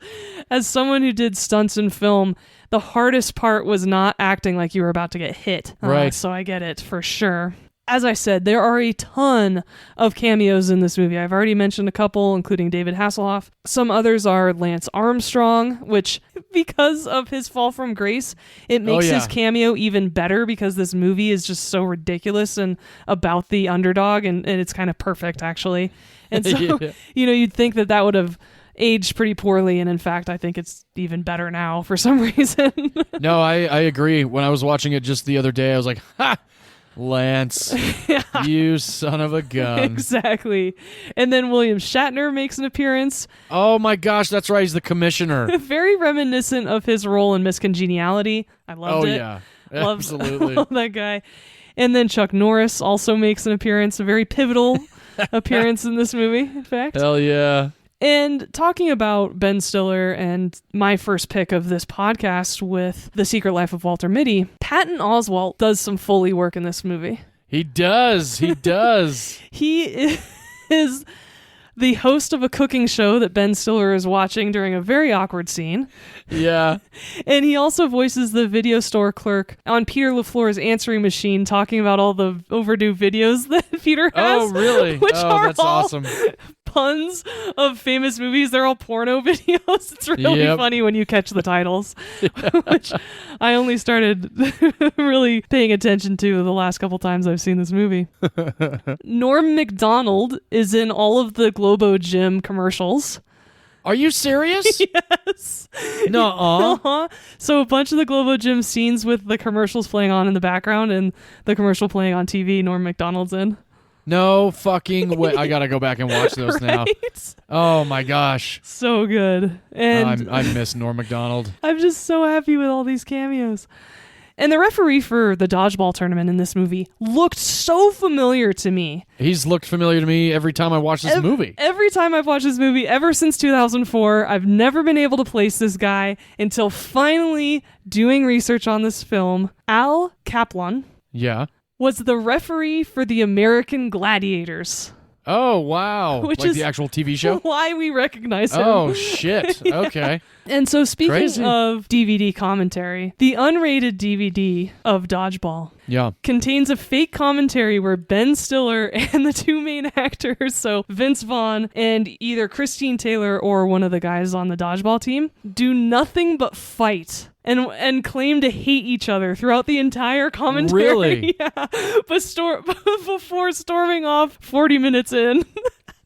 As someone who did stunts in film, the hardest part was not acting like you were about to get hit. Right. So I get it for sure. as I said, there are a ton of cameos in this movie. I've already mentioned a couple, including David Hasselhoff. Some others are Lance Armstrong, which, because of his fall from grace, it makes his cameo even better because this movie is just so ridiculous and about the underdog, and it's kind of perfect, actually. And so, you'd think that would have aged pretty poorly, and in fact, I think it's even better now for some reason. No, I agree. When I was watching it just the other day, I was like, ha! Lance, you son of a gun. Exactly. And then William Shatner makes an appearance. Oh my gosh, that's right. He's the commissioner. Very reminiscent of his role in Miss Congeniality. I loved it. Oh, yeah. Absolutely. Love that guy. And then Chuck Norris also makes an appearance, a very pivotal appearance in this movie, in fact. Hell yeah. And talking about Ben Stiller and my first pick of this podcast with The Secret Life of Walter Mitty, Patton Oswalt does some Foley work in this movie. He does. He does. He is the host of a cooking show that Ben Stiller is watching during a very awkward scene. Yeah. And he also voices the video store clerk on Peter LaFleur's answering machine, talking about all the overdue videos that Peter has. Oh, really? Which are that's all awesome. Puns of famous movies. They're all porno videos. It's really funny when you catch the titles, which I only started really paying attention to the last couple times I've seen this movie. Norm Macdonald is in all of the Globo Gym commercials. Are you serious? Yes. Nuh-uh. So a bunch of the Globo Gym scenes with the commercials playing on in the background and the commercial playing on TV, Norm Macdonald's in. No fucking way. I gotta go back and watch those now. Oh my gosh. So good. And I miss Norm Macdonald. I'm just so happy with all these cameos. And the referee for the Dodgeball tournament in this movie looked so familiar to me. He's looked familiar to me every time I watch this movie. Every time I've watched this movie, ever since 2004, I've never been able to place this guy until finally doing research on this film. Al Kaplan. Yeah. Was the referee for the American Gladiators. Oh, wow. Which like is the actual TV show? Why we recognize him. Oh, shit. Yeah. Okay. And so speaking Crazy. of DVD commentary, the unrated DVD of Dodgeball contains a fake commentary where Ben Stiller and the two main actors, so Vince Vaughn and either Christine Taylor or one of the guys on the Dodgeball team, do nothing but fight. And claim to hate each other throughout the entire commentary. Really? Yeah. But before storming off 40 minutes in.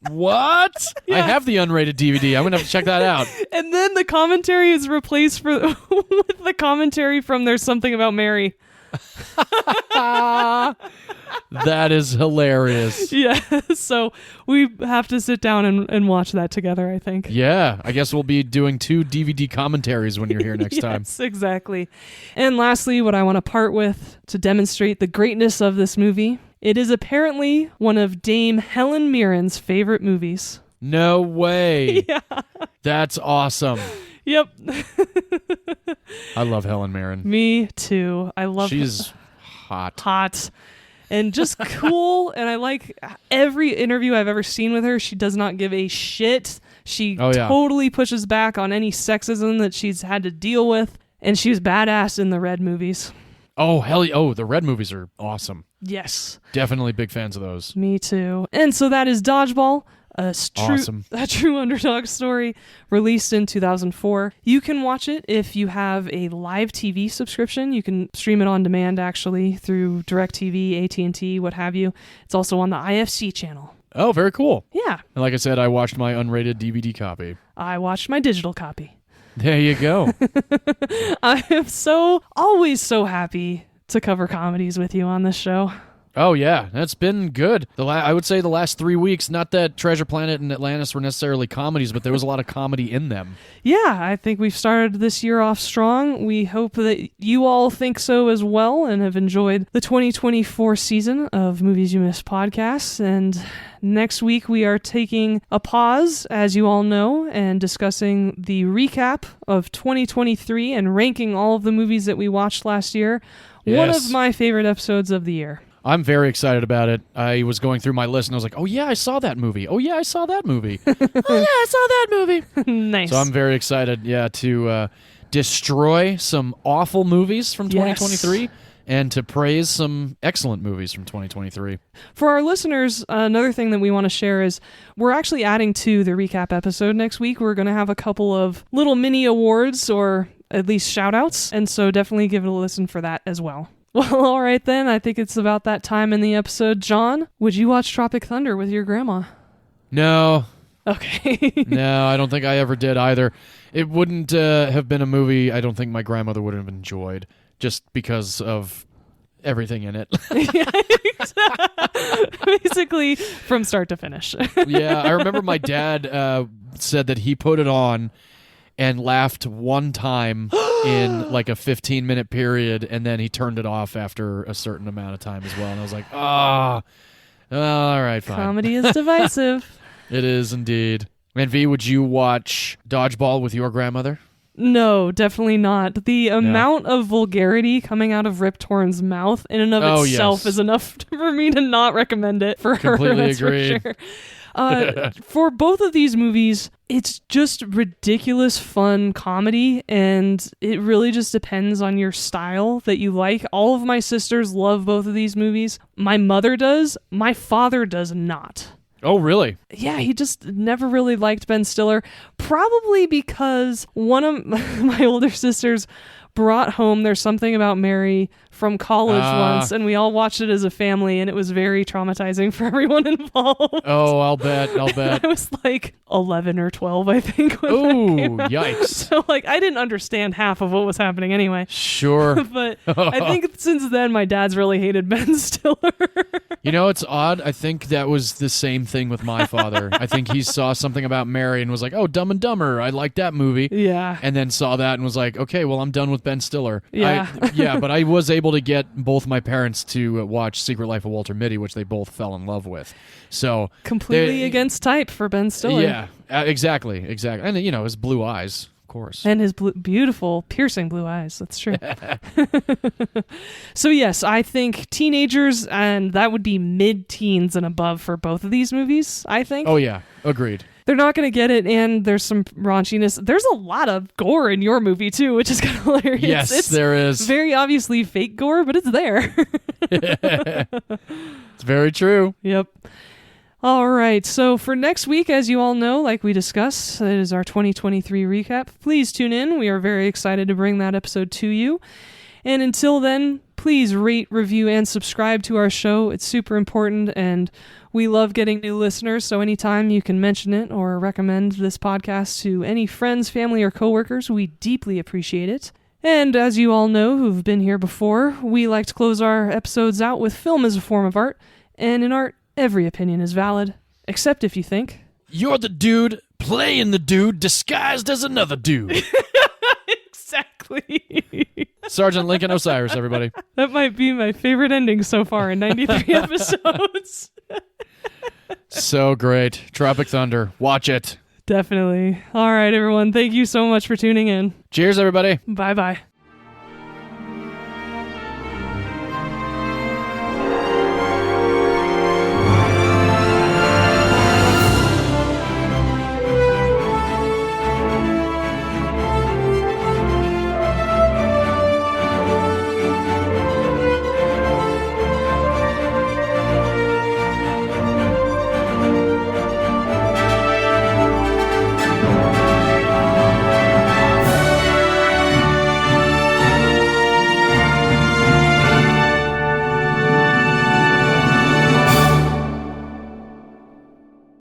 What? Yeah. I have the unrated DVD. I'm going to have to check that out. And then the commentary is replaced with the commentary from There's Something About Mary. That is hilarious. Yeah, so we have to sit down and watch that together, I think. Yeah, I guess we'll be doing 2 DVD commentaries when you're here next time. Yes, exactly. And lastly, what I want to part with to demonstrate the greatness of this movie, it is apparently one of Dame Helen Mirren's favorite movies. No way. Yeah. That's awesome. Yep. I love Helen Mirren. Me too. I love She's hot. Hot. And just cool. And I like every interview I've ever seen with her. She does not give a shit. She totally pushes back on any sexism that she's had to deal with. And she was badass in the Red movies. Oh, hell yeah. Oh, the Red movies are awesome. Yes. Definitely big fans of those. Me too. And so that is Dodgeball. A true underdog story released in 2004. You can watch it if you have a live TV subscription. You can stream it on demand, actually, through DirecTV, AT&T, what have you. It's also on the IFC channel. Oh, very cool. Yeah. And like I said, I watched my unrated DVD copy. I watched my digital copy. There you go. I am always so happy to cover comedies with you on this show. Oh, yeah. That's been good. I would say the last 3 weeks, not that Treasure Planet and Atlantis were necessarily comedies, but there was a lot of comedy in them. Yeah, I think we've started this year off strong. We hope that you all think so as well and have enjoyed the 2024 season of Movies You Missed podcasts. And next week, we are taking a pause, as you all know, and discussing the recap of 2023 and ranking all of the movies that we watched last year. Yes. One of my favorite episodes of the year. I'm very excited about it. I was going through my list and I was like, oh yeah, I saw that movie. Oh yeah, I saw that movie. Oh yeah, I saw that movie. Nice. So I'm very excited, to destroy some awful movies from 2023 and to praise some excellent movies from 2023. For our listeners, another thing that we want to share is we're actually adding to the recap episode next week. We're going to have a couple of little mini awards, or at least shout-outs, and so definitely give it a listen for that as well. Well, all right then. I think it's about that time in the episode. John, would you watch Tropic Thunder with your grandma? No. Okay. No, I don't think I ever did either. It wouldn't have been a movie I don't think my grandmother would have enjoyed, just because of everything in it. Basically, from start to finish. Yeah, I remember my dad said that he put it on and laughed one time in like a 15-minute period, and then he turned it off after a certain amount of time as well. And I was like, all right, fine. Comedy is divisive. It is indeed. And V, would you watch Dodgeball with your grandmother? No, definitely not. The amount of vulgarity coming out of Rip Torn's mouth in and of itself is enough for me to not recommend it for her. Completely That's agree. For sure. For both of these movies, it's just ridiculous fun comedy, and it really just depends on your style that you like. All of my sisters love both of these movies. My mother does. My father does not. Oh, really? Yeah, he just never really liked Ben Stiller, probably because one of my older sisters brought home There's Something About Mary from college once, and we all watched it as a family, and it was very traumatizing for everyone involved. Oh, I'll bet. I was like 11 or 12, I think. Oh, yikes. So, like, I didn't understand half of what was happening anyway. Sure. But I think since then, my dad's really hated Ben Stiller. You know, it's odd. I think that was the same thing with my father. I think he saw Something About Mary and was like, oh, Dumb and Dumber. I like that movie. Yeah. And then saw that and was like, okay, well, I'm done with Ben Stiller. Yeah. But I was able to get both my parents to watch Secret Life of Walter Mitty, which they both fell in love with. So completely against type for Ben Stiller. Yeah, exactly. And, you know, his blue eyes, of course. And his beautiful, piercing blue eyes. That's true. So, yes, I think teenagers, and that would be mid-teens and above for both of these movies, I think. Oh, yeah. Agreed. They're not going to get it, and there's some raunchiness. There's a lot of gore in your movie, too, which is kind of hilarious. Yes, there is. Very obviously fake gore, but it's there. It's very true. Yep. All right, so for next week, as you all know, like we discussed, it is our 2023 recap. Please tune in. We are very excited to bring that episode to you. And until then, please rate, review, and subscribe to our show. It's super important, and we love getting new listeners, so anytime you can mention it or recommend this podcast to any friends, family, or coworkers, we deeply appreciate it. And as you all know who've been here before, we like to close our episodes out with film as a form of art, and in art, every opinion is valid, except if you think you're the dude playing the dude disguised as another dude. Exactly. Sergeant Lincoln Osiris, everybody. That might be my favorite ending so far in 93 episodes. So great. Tropic Thunder. Watch it. Definitely. All right, everyone. Thank you so much for tuning in. Cheers, everybody. Bye-bye.